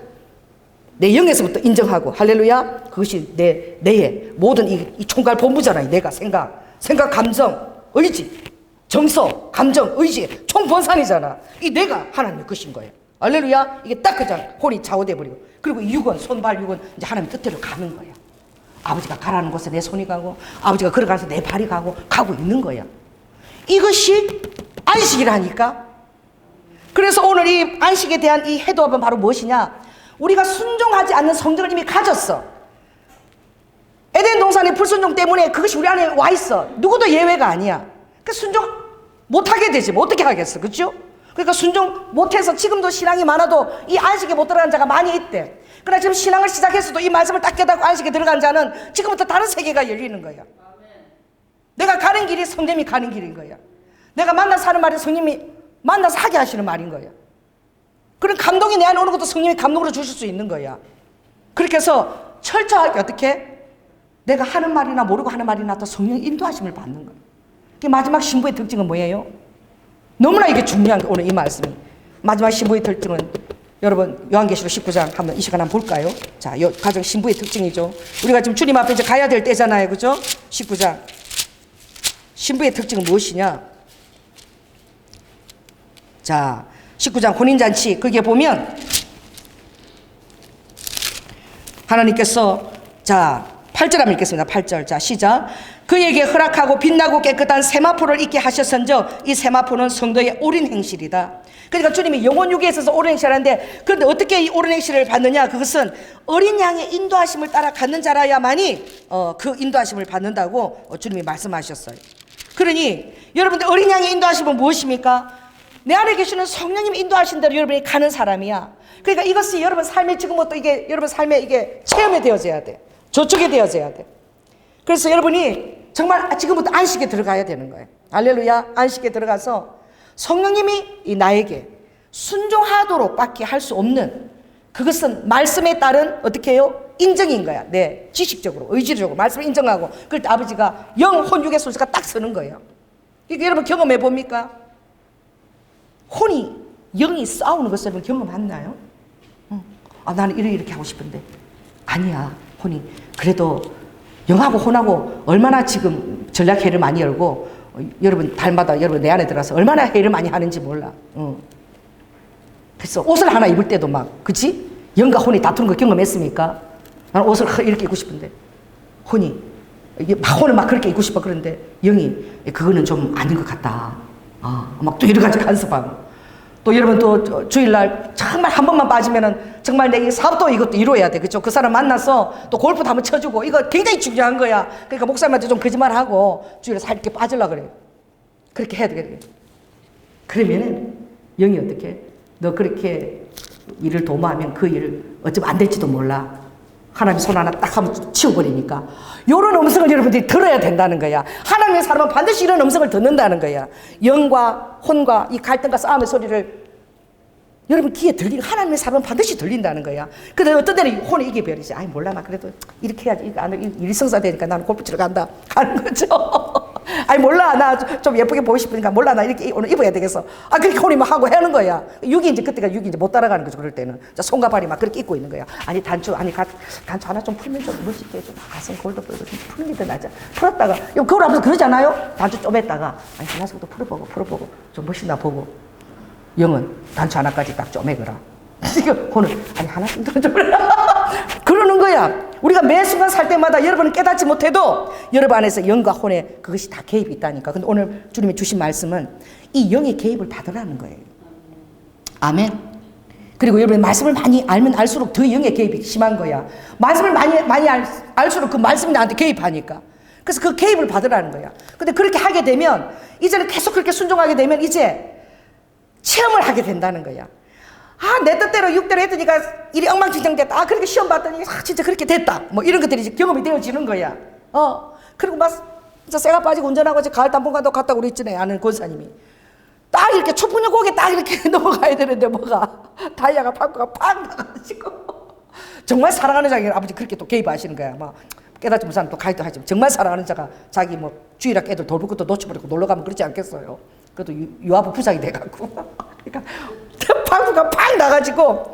내 영에서부터 인정하고 할렐루야. 그것이 내의 모든 이 총괄 본부잖아. 내가 생각 감정 의지 정서 감정 의지 총본산이잖아. 이 내가 하나님의 것인 거예요. 할렐루야. 이게 딱 그냥 혼이 좌우돼 버리고, 그리고 육은 손발 육은 이제 하나님 뜻대로 가는 거야. 아버지가 가라는 곳에 내 손이 가고 아버지가 걸어가서 내 발이 가고 있는 거야. 이것이 안식이라니까. 그래서 오늘 이 안식에 대한 이 해도합은 바로 무엇이냐. 우리가 순종하지 않는 성정을 이미 가졌어. 에덴 동산의 불순종 때문에 그것이 우리 안에 와 있어. 누구도 예외가 아니야. 그 순종 못하게 되지. 뭐 어떻게 하겠어. 그렇죠? 그러니까 순종 못해서 지금도 신앙이 많아도 이 안식에 못 들어간 자가 많이 있대. 그러나 지금 신앙을 시작했어도 이 말씀을 딱 깨닫고 안식에 들어간 자는 지금부터 다른 세계가 열리는 거야. 내가 가는 길이 성령이 가는 길인 거야. 내가 만나서 하는 말이 성령이 만나서 하게 하시는 말인 거야. 그런 감동이 내 안에 오는 것도 성령이 감동으로 주실 수 있는 거야. 그렇게 해서 철저하게 어떻게 내가 하는 말이나 모르고 하는 말이나 또 성령의 인도하심을 받는 거야. 마지막 신부의 특징은 뭐예요? 너무나 이게 중요한 게 오늘 이 말씀이. 마지막 신부의 특징은 여러분 요한계시록 19장 한번 이 시간 한번 볼까요? 자, 요 가정 신부의 특징이죠. 우리가 지금 주님 앞에 이제 가야 될 때잖아요. 그죠? 19장. 신부의 특징은 무엇이냐? 자, 19장 혼인잔치 거기에 보면 하나님께서 자 8절 한번 읽겠습니다. 8절. 자, 시작. 그에게 허락하고 빛나고 깨끗한 세마포를 입게 하셨은즉 이 세마포는 성도의 옳은 행실이다. 그러니까 주님이 영혼 육에 있어서 옳은 행실을 하는데, 그런데 어떻게 이 옳은 행실을 받느냐? 그것은 어린 양의 인도하심을 따라 갖는 자라야만이 그 인도하심을 받는다고 주님이 말씀하셨어요. 그러니 여러분들 어린 양의 인도하심은 무엇입니까? 내 안에 계시는 성령님이 인도하신 대로 여러분이 가는 사람이야. 그러니까 이것이 여러분 삶의 지금부터 이게 여러분 삶의 이게 체험이 되어져야 돼. 저축이 되어져야 돼. 그래서 여러분이 정말 지금부터 안식에 들어가야 되는 거예요. 할렐루야. 안식에 들어가서 성령님이 이 나에게 순종하도록 밖에 할 수 없는 그것은 말씀에 따른 어떻게 해요? 인정인 거야. 네, 지식적으로, 의지적으로 말씀을 인정하고 그럴 때 아버지가 영, 혼, 육의 순서가 딱 서는 거예요. 이게 여러분 경험해 봅니까? 혼이, 영이 싸우는 것을 여러분 경험했나요? 나는 이렇게 하고 싶은데 아니야. 혼이 그래도 영하고 혼하고 얼마나 지금 전략회의를 많이 열고 여러분 달마다 여러분 내 안에 들어서 얼마나 회의를 많이 하는지 몰라. 그래서 옷을 하나 입을 때도 막 그치? 영과 혼이 다투는 거 경험했습니까? 나는 옷을 이렇게 입고 싶은데 혼이 혼을 막 그렇게 입고 싶어. 그런데 영이 그거는 좀 아닌 것 같다. 막 또 여러 가지 간섭하고 또 여러분 또 주일날 정말 한 번만 빠지면은 정말 내 사업도 이것도 이루어야 돼. 그죠? 그 사람 만나서 또 골프도 한번 쳐주고 이거 굉장히 중요한 거야. 그러니까 목사님한테 좀 거짓말하고 주일에 살게 빠지려고 그래요. 그렇게 해야 되겠네. 그러면은 영이 어떻게? 너 그렇게 일을 도모하면 그 일을 어쩌면 안 될지도 몰라. 하나님 손 하나 딱 하면 치워버리니까. 이런 음성을 여러분들이 들어야 된다는 거야. 하나님의 사람은 반드시 이런 음성을 듣는다는 거야. 영과 혼과 이 갈등과 싸움의 소리를 여러분 귀에 들리고 하나님의 사람은 반드시 들린다는 거야. 근데 어떤 때는 혼이 이겨버리지. 아이 몰라 나 그래도 이렇게 해야지. 일성사 되니까 나는 골프 치러 간다 하는 거죠. 아이 몰라 나 좀 예쁘게 보고 싶으니까 몰라 나 이렇게 오늘 입어야 되겠어. 그렇게 혼이 막 하고 하는 거야. 육이 이제 그때가 육이 이제 못 따라가는 거죠. 그럴 때는 손과 발이 막 그렇게 입고 있는 거야. 아니 단추 하나 좀 풀면 좀 멋있게 좀 가슴 골도 풀고 좀 풀는 게 더 낫지. 풀었다가 그걸 앞에서 그러잖아요. 단추 좀 했다가 아니 하나씩 또 풀어보고 좀 멋있나 보고. 영은 단추 하나까지 딱 쪼매거라. 지금 혼은 아니 하나씩 더 그러는 거야. 우리가 매 순간 살 때마다 여러분은 깨닫지 못해도 여러분 안에서 영과 혼에 그것이 다 개입이 있다니까. 근데 오늘 주님이 주신 말씀은 이 영의 개입을 받으라는 거예요. 아멘. 그리고 여러분 말씀을 많이 알면 알수록 더 영의 개입이 심한 거야. 말씀을 많이 알수록 그 말씀이 나한테 개입하니까. 그래서 그 개입을 받으라는 거야. 근데 그렇게 하게 되면 이제는 계속 그렇게 순종하게 되면 이제 체험을 하게 된다는 거야. 내 뜻대로 육대로 했더니까 일이 엉망진창 됐다. 그렇게 시험 봤더니 진짜 그렇게 됐다. 뭐 이런 것들이 이제 경험이 되어지는 거야. 그리고 막 진짜 쇠가 빠지고 운전하고 이제 가을 단풍관도 갔다고 그랬잖아요. 아는 권사님이. 딱 이렇게 촛불 고개 딱 이렇게 넘어가야 되는데 뭐가 다이아가 팍팍 팍 나가지고 정말 사랑하는 자가 아버지 그렇게 또 개입하시는 거야. 막 깨닫지 못하는 또 가이드 하지만 정말 사랑하는 자가 자기 뭐 주일학 애들 돌볼 것도 놓쳐버리고 놀러가면 그러지 않겠어요. 그래도 유아부 부장이 돼갖고 그러니까 방구가 팍 나가지고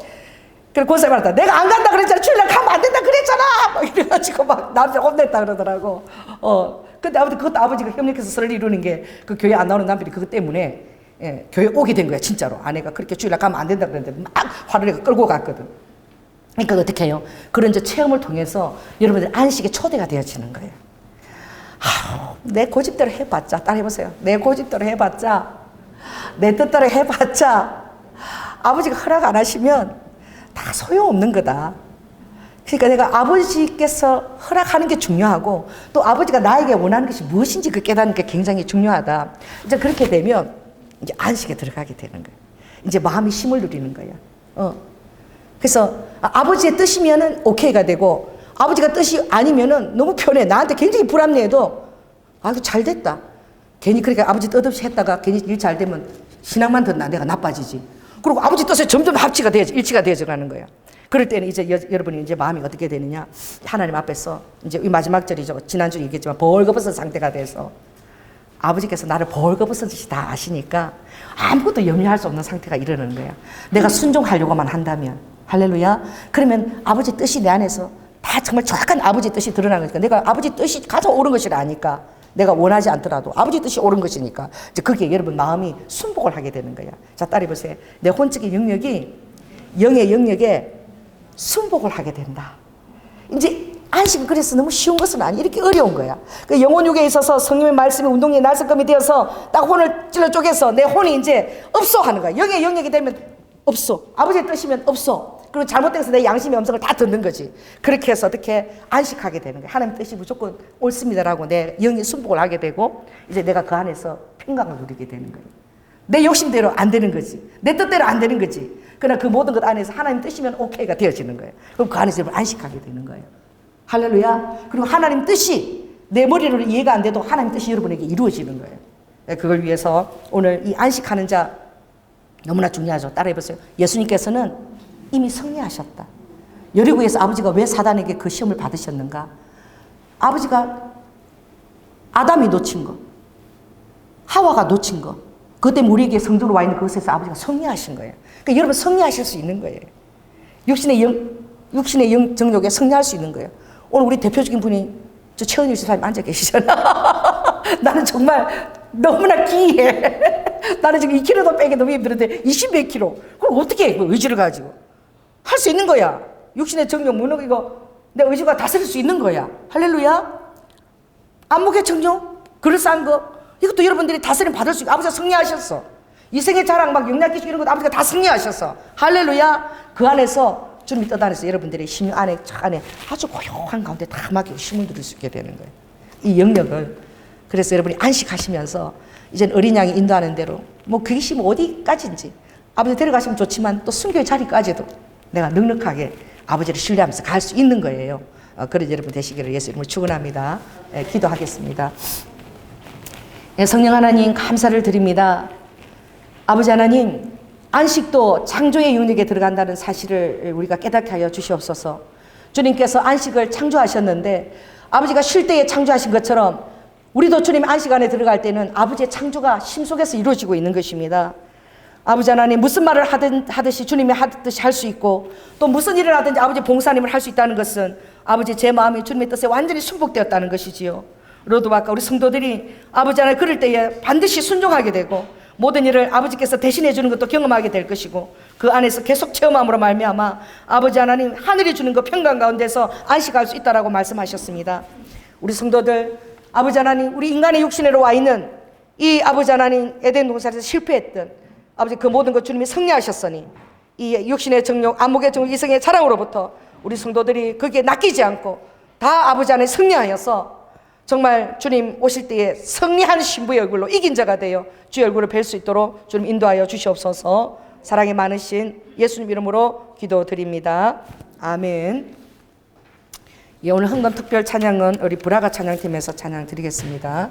그래 권사님 말했다. 내가 안 간다 그랬잖아. 주일날 가면 안 된다 그랬잖아. 막 이래가지고 막 남자 혼냈다 그러더라고. 근데 아무튼 그것도 아버지가 협력해서 설을 이루는 게 그 교회 안 나오는 남편이 그것 때문에 교회 오게 된 거야 진짜로. 아내가 그렇게 주일날 가면 안 된다 그랬는데 막 화를 내고 끌고 갔거든. 그러니까 어떻게 해요? 그런 이제 체험을 통해서 여러분들 안식의 초대가 되어지는 거예요. 내 고집대로 해봤자, 따라 해보세요. 내 고집대로 해봤자, 내 뜻대로 해봤자, 아버지가 허락 안 하시면 다 소용없는 거다. 그러니까 내가 아버지께서 허락하는 게 중요하고, 또 아버지가 나에게 원하는 것이 무엇인지 그 깨닫는 게 굉장히 중요하다. 이제 그렇게 되면, 이제 안식에 들어가게 되는 거예요. 이제 마음이 힘을 누리는 거야. 그래서 아버지의 뜻이면은 오케이가 되고, 아버지가 뜻이 아니면은 너무 편해. 나한테 굉장히 불합리해도 잘 됐다. 괜히 그러니까 아버지 뜻 없이 했다가 괜히 일 잘 되면 신앙만 듣나 내가 나빠지지. 그리고 아버지 뜻에 점점 합치가 되어져 일치가 되어져 가는 거야. 그럴 때는 이제 여러분이 이제 마음이 어떻게 되느냐? 하나님 앞에서 이제 이 마지막 절이죠. 지난주에 얘기했지만 벌거벗은 상태가 돼서 아버지께서 나를 벌거벗은듯이 다 아시니까 아무것도 염려할 수 없는 상태가 이르는 거야. 내가 순종하려고만 한다면 할렐루야. 그러면 아버지 뜻이 내 안에서 다 정말 정확한 아버지 뜻이 드러나는 거니까 내가 아버지 뜻이 가장 옳은 것이라 아니까 내가 원하지 않더라도 아버지 뜻이 옳은 것이니까 이제 거기에 여러분 마음이 순복을 하게 되는 거야. 자, 따라해보세요. 내 혼적인 영역이 영의 영역에 순복을 하게 된다. 이제 안식은 그래서 너무 쉬운 것은 아니 이렇게 어려운 거야. 그 영혼육에 있어서 성령의 말씀이 운동의 날석검이 되어서 딱 혼을 찔러 쪼개서 내 혼이 이제 없어 하는 거야. 영의 영역이 되면 없어. 아버지의 뜻이면 없어. 그리고 잘못돼서 내 양심의 음성을 다 듣는 거지. 그렇게 해서 어떻게 안식하게 되는 거야. 하나님 뜻이 무조건 옳습니다라고 내 영의 순복을 하게 되고 이제 내가 그 안에서 평강을 누리게 되는 거예요. 내 욕심대로 안 되는 거지. 내 뜻대로 안 되는 거지. 그러나 그 모든 것 안에서 하나님 뜻이면 오케이가 되어지는 거예요. 그럼 그 안에서 여러분 안식하게 되는 거예요. 할렐루야. 그리고 하나님 뜻이 내 머리로 이해가 안 돼도 하나님 뜻이 여러분에게 이루어지는 거예요. 그걸 위해서 오늘 이 안식하는 자 너무나 중요하죠. 따라해보세요. 예수님께서는 이미 승리하셨다. 여리고에서 아버지가 왜 사단에게 그 시험을 받으셨는가? 아버지가 아담이 놓친 거, 하와가 놓친 거, 그것 때문에 우리에게 성도로 와 있는 그것에서 아버지가 승리하신 거예요. 그러니까 여러분 승리하실 수 있는 거예요. 육신의 영 정욕에 승리할 수 있는 거예요. 오늘 우리 대표적인 분이 저 최은일 집사님 앉아 계시잖아. 나는 정말 너무나 기이해. 나는 지금 2kg도 빼기 너무 힘들었는데 20몇 킬로. 그럼 어떻게 해? 그 의지를 가지고. 할 수 있는 거야. 육신의 정욕 무너지고 내 의지가 다스릴 수 있는 거야. 할렐루야. 안목의 정욕, 그럴싸한 거, 이것도 여러분들이 다스림 받을 수 있고 아버지가 승리하셨어. 이생의 자랑 막 영락기식 이런 것도 아버지가 다 승리하셨어. 할렐루야. 그 안에서 주님이 떠다녀서 여러분들의 심 안에 아주 고요한 가운데 다 맡기고 힘을 들일 수 있게 되는 거예요. 이 영역을. 그래서 여러분이 안식하시면서 이젠 어린 양이 인도하는 대로 뭐 그것이 뭐 어디까지인지 아버지 데려가시면 좋지만 또 순교의 자리까지도 내가 넉넉하게 아버지를 신뢰하면서 갈 수 있는 거예요. 그런 여러분 되시기를 예수 이름으로 축원합니다. 기도하겠습니다. 성령 하나님 감사를 드립니다. 아버지 하나님, 안식도 창조의 영역에 들어간다는 사실을 우리가 깨닫게 하여 주시옵소서. 주님께서 안식을 창조하셨는데 아버지가 쉴 때에 창조하신 것처럼 우리도 주님 안식 안에 들어갈 때는 아버지의 창조가 심속에서 이루어지고 있는 것입니다. 아버지 하나님, 무슨 말을 하듯이 주님이 하듯이 할 수 있고 또 무슨 일을 하든지 아버지 봉사님을 할 수 있다는 것은 아버지 제 마음이 주님의 뜻에 완전히 순복되었다는 것이지요. 로드와까 우리 성도들이 아버지 하나님 그럴 때에 반드시 순종하게 되고 모든 일을 아버지께서 대신해 주는 것도 경험하게 될 것이고 그 안에서 계속 체험함으로 말미암아 아버지 하나님 하늘이 주는 그 평강 가운데서 안식할 수 있다라고 말씀하셨습니다. 우리 성도들 아버지 하나님, 우리 인간의 육신으로 와 있는 이 아버지 하나님 에덴 동산에서 실패했던 아버지 그 모든 것 주님이 승리하셨으니 이 육신의 정욕, 안목의 정욕, 이성의 자랑으로부터 우리 성도들이 거기에 낚이지 않고 다 아버지 안에 승리하여서 정말 주님 오실 때에 승리한 신부의 얼굴로 이긴 자가 되어 주의 얼굴을 뵐 수 있도록 주님 인도하여 주시옵소서. 사랑이 많으신 예수님 이름으로 기도드립니다. 아멘. 예, 오늘 흥건 특별 찬양은 우리 브라가 찬양팀에서 찬양 드리겠습니다.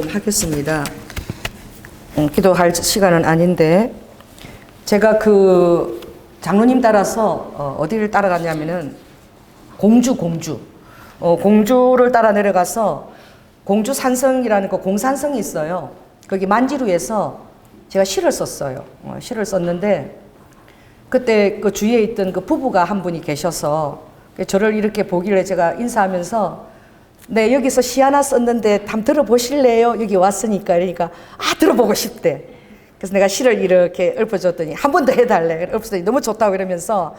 좀 하겠습니다. 기도할 시간은 아닌데, 제가 그 장로님 따라서 어디를 따라갔냐면은 공주를 따라 내려가서 공주 산성이라는 그 공산성이 있어요. 거기 만지루에서 제가 시를 썼어요. 시를 썼는데 그때 그 주위에 있던 그 부부가 한 분이 계셔서 저를 이렇게 보길래 제가 인사하면서 네, 여기서 시 하나 썼는데 한번 들어보실래요? 여기 왔으니까. 그러니까 들어보고 싶대. 그래서 내가 시를 이렇게 읊어줬더니 한 번 더 해달래. 읊어줬더니 너무 좋다고 이러면서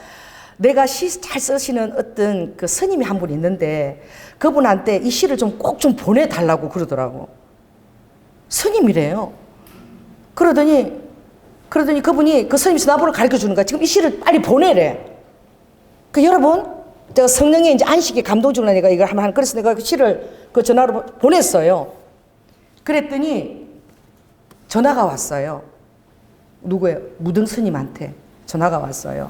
내가 시 잘 쓰시는 어떤 그 스님이 한 분 있는데 그분한테 이 시를 좀 꼭 좀 보내달라고 그러더라고. 스님이래요. 그러더니 그분이 그 스님 전화번호를 가르쳐 주는 거야. 지금 이 시를 빨리 보내래. 여러분, 제가 성령의 이제 안식에 감동 주는 내가 이걸 한번 그래서 내가 그 시를 그 전화로 보냈어요. 그랬더니 전화가 왔어요. 누구예요? 무등 스님한테 전화가 왔어요.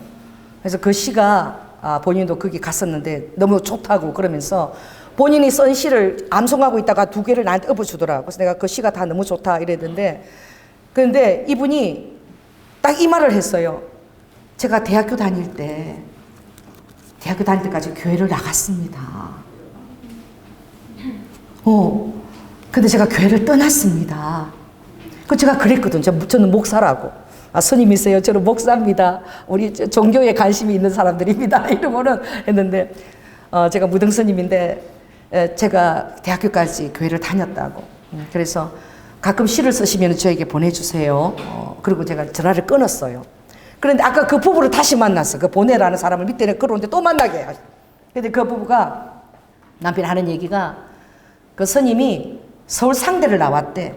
그래서 그 시가 본인도 거기 갔었는데 너무 좋다고 그러면서 본인이 쓴 시를 암송하고 있다가 2개를 나한테 엎어주더라고. 그래서 내가 그 시가 다 너무 좋다 이랬는데 그런데 이분이 딱 이 말을 했어요. 제가 대학교 다닐 때까지 교회를 나갔습니다. 근데 제가 교회를 떠났습니다. 제가 그랬거든. 저는 목사라고. 스님이세요? 저는 목사입니다. 우리 종교에 관심이 있는 사람들입니다. 이러고는 했는데, 제가 무등 스님인데, 제가 대학교까지 교회를 다녔다고. 그래서 가끔 시를 쓰시면 저에게 보내주세요. 그리고 제가 전화를 끊었어요. 그런데 아까 그 부부를 다시 만났어. 그 보내라는 사람을 밑에 끌어오는데 또 만나게 해. 근데 그 부부가 남편이 하는 얘기가 그 스님이 서울 상대를 나왔대.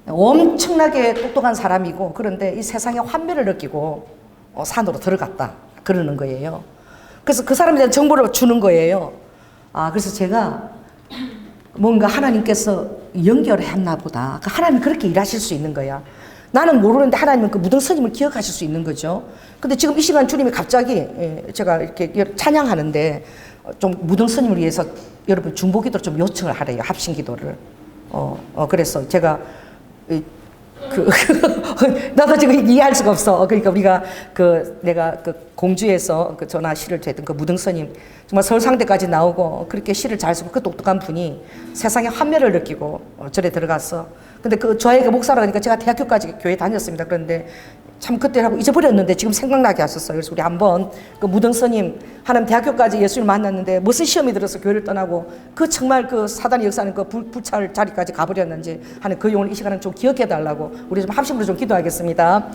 엄청나게 똑똑한 사람이고 그런데 이 세상의 환멸을 느끼고 산으로 들어갔다 그러는 거예요. 그래서 그 사람에 대한 정보를 주는 거예요. 그래서 제가 뭔가 하나님께서 연결했나 보다. 하나님 그렇게 일하실 수 있는 거야. 나는 모르는데 하나님은 그 무등 스님을 기억하실 수 있는 거죠. 근데 지금 이 시간 주님이 갑자기 제가 이렇게 찬양하는데 좀 무등 스님을 위해서 여러분 중보기도를 좀 요청을 하래요. 합심기도를. 그래서 제가 나도 지금 이해할 수가 없어. 그러니까 우리가 내가 공주에서 전화 시를 했던 그 무등 스님 정말 서울 상대까지 나오고 그렇게 시를 잘 쓰고 그 똑똑한 분이 세상의 환멸을 느끼고 절에 들어갔어. 근데 저에게 목사라 하니까 제가 대학교까지 교회 다녔습니다. 그런데 참 그때라고 잊어버렸는데 지금 생각나게 하셨어요. 그래서 우리 한번 그 무등 스님 하나님 대학교까지 예수를 만났는데 무슨 시험이 들어서 교회를 떠나고 정말 사단의 역사는 불찰 자리까지 가버렸는지 하는 그 용을 이 시간은 좀 기억해 달라고 우리 좀 합심으로 좀 기도하겠습니다.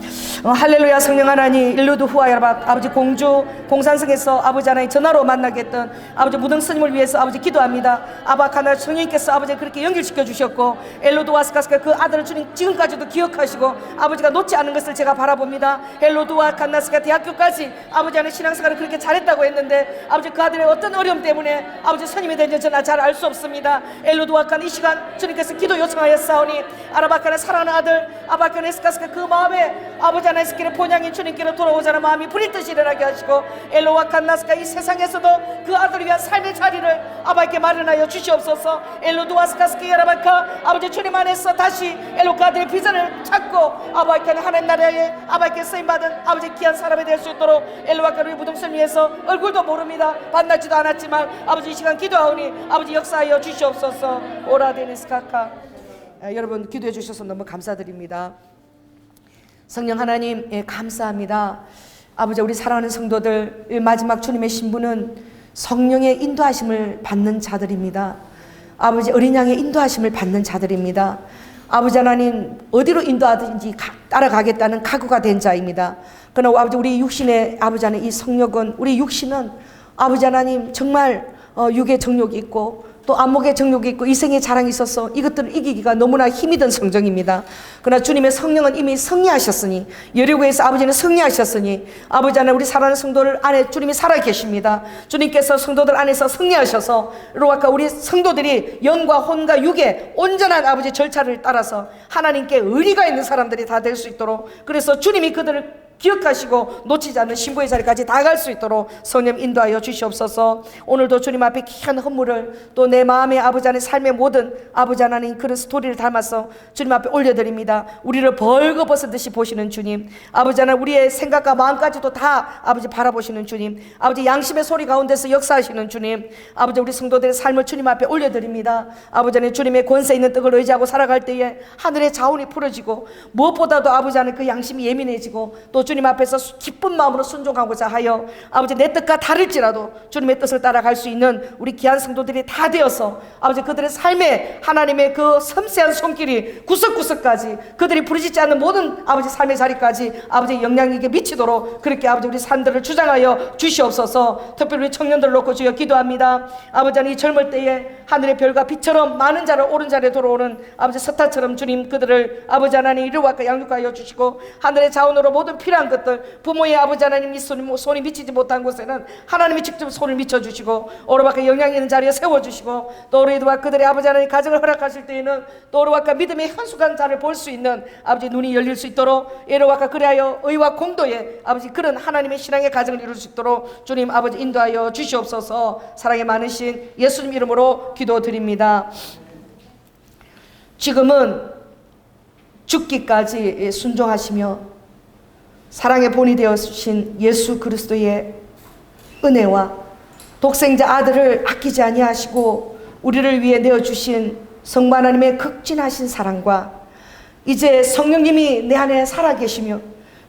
할렐루야. 성령 하나님 일루드 후아야바 아버지 공주 공산성에서 아버지 하나님 전화로 만나게 했던 아버지 무등 스님을 위해서 아버지 기도합니다. 아바카나 성령님께서 아버지 그렇게 연결시켜 주셨고 엘로드 와스카스가 그 아들을 주님 지금까지도 기억하시고 아버지가 놓지 않는 것을 제가 바라봅니다. 엘로드와 칸나스가 대학교까지 아버지 안에 신앙생활을 그렇게 잘했다고 했는데 아버지 그 아들의 어떤 어려움 때문에 아버지 스님에 대한 저는 잘 알 수 없습니다. 엘로드와 칸 이 시간 주님께서 기도 요청하였사오니 아라바카나 사랑하는 아들 아바카나 에스카스가 그 마음에 아버지 하나님께로 본향이 주님께로 돌아오자는 마음이 불일듯이 일어나게 하시고 엘로와 칸나스가 이 세상에서도 그 아들을 위한 삶의 자리를 아바에게 마련하여 주시옵소서. 엘로드와 스카스키 아라바카 아버지 주님 안에서 다시 엘로카 아들의 비전을 찾고 아바에게 하나님 나라에 아버지께 쓰임받은 아버지 귀한 사람이 될 수 있도록 엘로와카 우리 무등선 위해서 얼굴도 모릅니다. 만나지도 않았지만 아버지 이 시간 기도하오니 아버지 역사하여 주시옵소서. 오라데니스카카. 여러분 기도해 주셔서 너무 감사드립니다. 성령 하나님 감사합니다. 아버지 우리 사랑하는 성도들 마지막 주님의 신부는 성령의 인도하심을 받는 자들입니다. 아버지 어린 양의 인도하심을 받는 자들입니다. 아버지 하나님 어디로 인도하든지 따라가겠다는 각오가 된 자입니다. 그러나 아버지 우리 육신의 아버지 하나님 이 성욕은 우리 육신은 아버지 하나님 정말 육의 정욕이 있고 또 안목의 정욕이 있고 이생의 자랑이 있어서 이것들을 이기기가 너무나 힘이 든 성정입니다. 그러나 주님의 성령은 이미 승리하셨으니 여리고에서 아버지는 승리하셨으니 아버지 하나님 우리 사랑하는 성도들 안에 주님이 살아계십니다. 주님께서 성도들 안에서 승리하셔서 로아카 우리 성도들이 영과 혼과 육의 온전한 아버지 절차를 따라서 하나님께 의리가 있는 사람들이 다 될 수 있도록 그래서 주님이 그들을 기억하시고 놓치지 않는 신부의 자리까지 다 갈 수 있도록 성령 인도하여 주시옵소서. 오늘도 주님 앞에 귀한 헌물을 또 내 마음의 아버지 하나님 삶의 모든 아버지 하나님 그런 스토리를 담아서 주님 앞에 올려드립니다. 우리를 벌거벗은 듯이 보시는 주님, 아버지 하나님 우리의 생각과 마음까지도 다 아버지 바라보시는 주님, 아버지 양심의 소리 가운데서 역사하시는 주님, 아버지 우리 성도들의 삶을 주님 앞에 올려드립니다. 아버지 하나님 주님의 권세 있는 뜻을 의지하고 살아갈 때에 하늘의 자원이 풀어지고 무엇보다도 아버지 하나님 그 양심이 예민해지고 또 주님 앞에서 기쁜 마음으로 순종하고자 하여 아버지 내 뜻과 다를지라도 주님의 뜻을 따라갈 수 있는 우리 귀한 성도들이 다 되어서 아버지 그들의 삶에 하나님의 그 섬세한 손길이 구석구석까지 그들이 부르짖지 않는 모든 아버지 삶의 자리까지 아버지 영향력에 미치도록 그렇게 아버지 우리 삶들을 주장하여 주시옵소서. 특별히 우리 청년들을 놓고 주여 기도합니다. 아버지 하나님 이 젊을 때에 하늘의 별과 빛처럼 많은 자를 옳은 자리에 돌아오는 아버지 스타처럼 주님 그들을 아버지 하나님 이루어가 양육하여 주시고 하늘의 자원으로 모든 필요한 것들 부모의 아버지 하나님 이 손이 미치지 못한 곳에는 하나님이 직접 손을 미쳐주시고 오로바카 영향 있는 자리에 세워주시고 또 우리와 그들의 아버지 하나님 가정을 허락하실 때에는 또 오로바카 믿음의 현숙한 자를 볼 수 있는 아버지 눈이 열릴 수 있도록 에로와카 그리하여 의와 공도에 아버지 그런 하나님의 신앙의 가정을 이룰 수 있도록 주님 아버지 인도하여 주시옵소서. 사랑이 많으신 예수님 이름으로 기도드립니다. 지금은 죽기까지 순종하시며 사랑의 본이 되어주신 예수 그리스도의 은혜와 독생자 아들을 아끼지 아니하시고 우리를 위해 내어주신 성부 하나님의 극진하신 사랑과 이제 성령님이 내 안에 살아계시며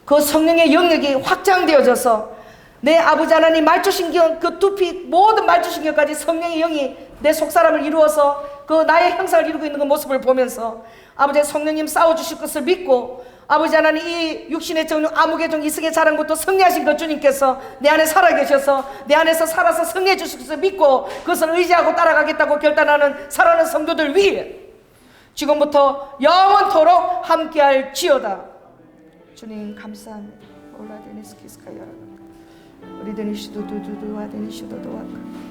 그 성령의 영역이 확장되어져서 내 아버지 하나님 말초신경 그 두피 모든 말초신경까지 성령의 영이 내 속사람을 이루어서 그 나의 형상을 이루고 있는 그 모습을 보면서 아버지 성령님 싸워주실 것을 믿고 아버지 하나님 이 육신의 정령 암흑의 정 이승의 자란 것도 승리하신 것 주님께서 내 안에 살아계셔서 내 안에서 살아서 승리해 주실 것을 믿고 그것을 의지하고 따라가겠다고 결단하는 사랑하는 성도들 위해 지금부터 영원토록 함께할 지어다. 주님 감사합니다. 올라데니스키스카야라 우리데니시도두두두와데니시도도와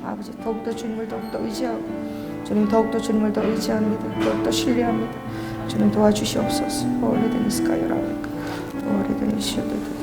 아버지 더욱더 주님을 더욱더 의지하고 주님 더욱더 주님을 더 의지합니다. 더욱더 신뢰합니다. 주님 도와주시옵소서. 올라데니스카야라 올라데니시도두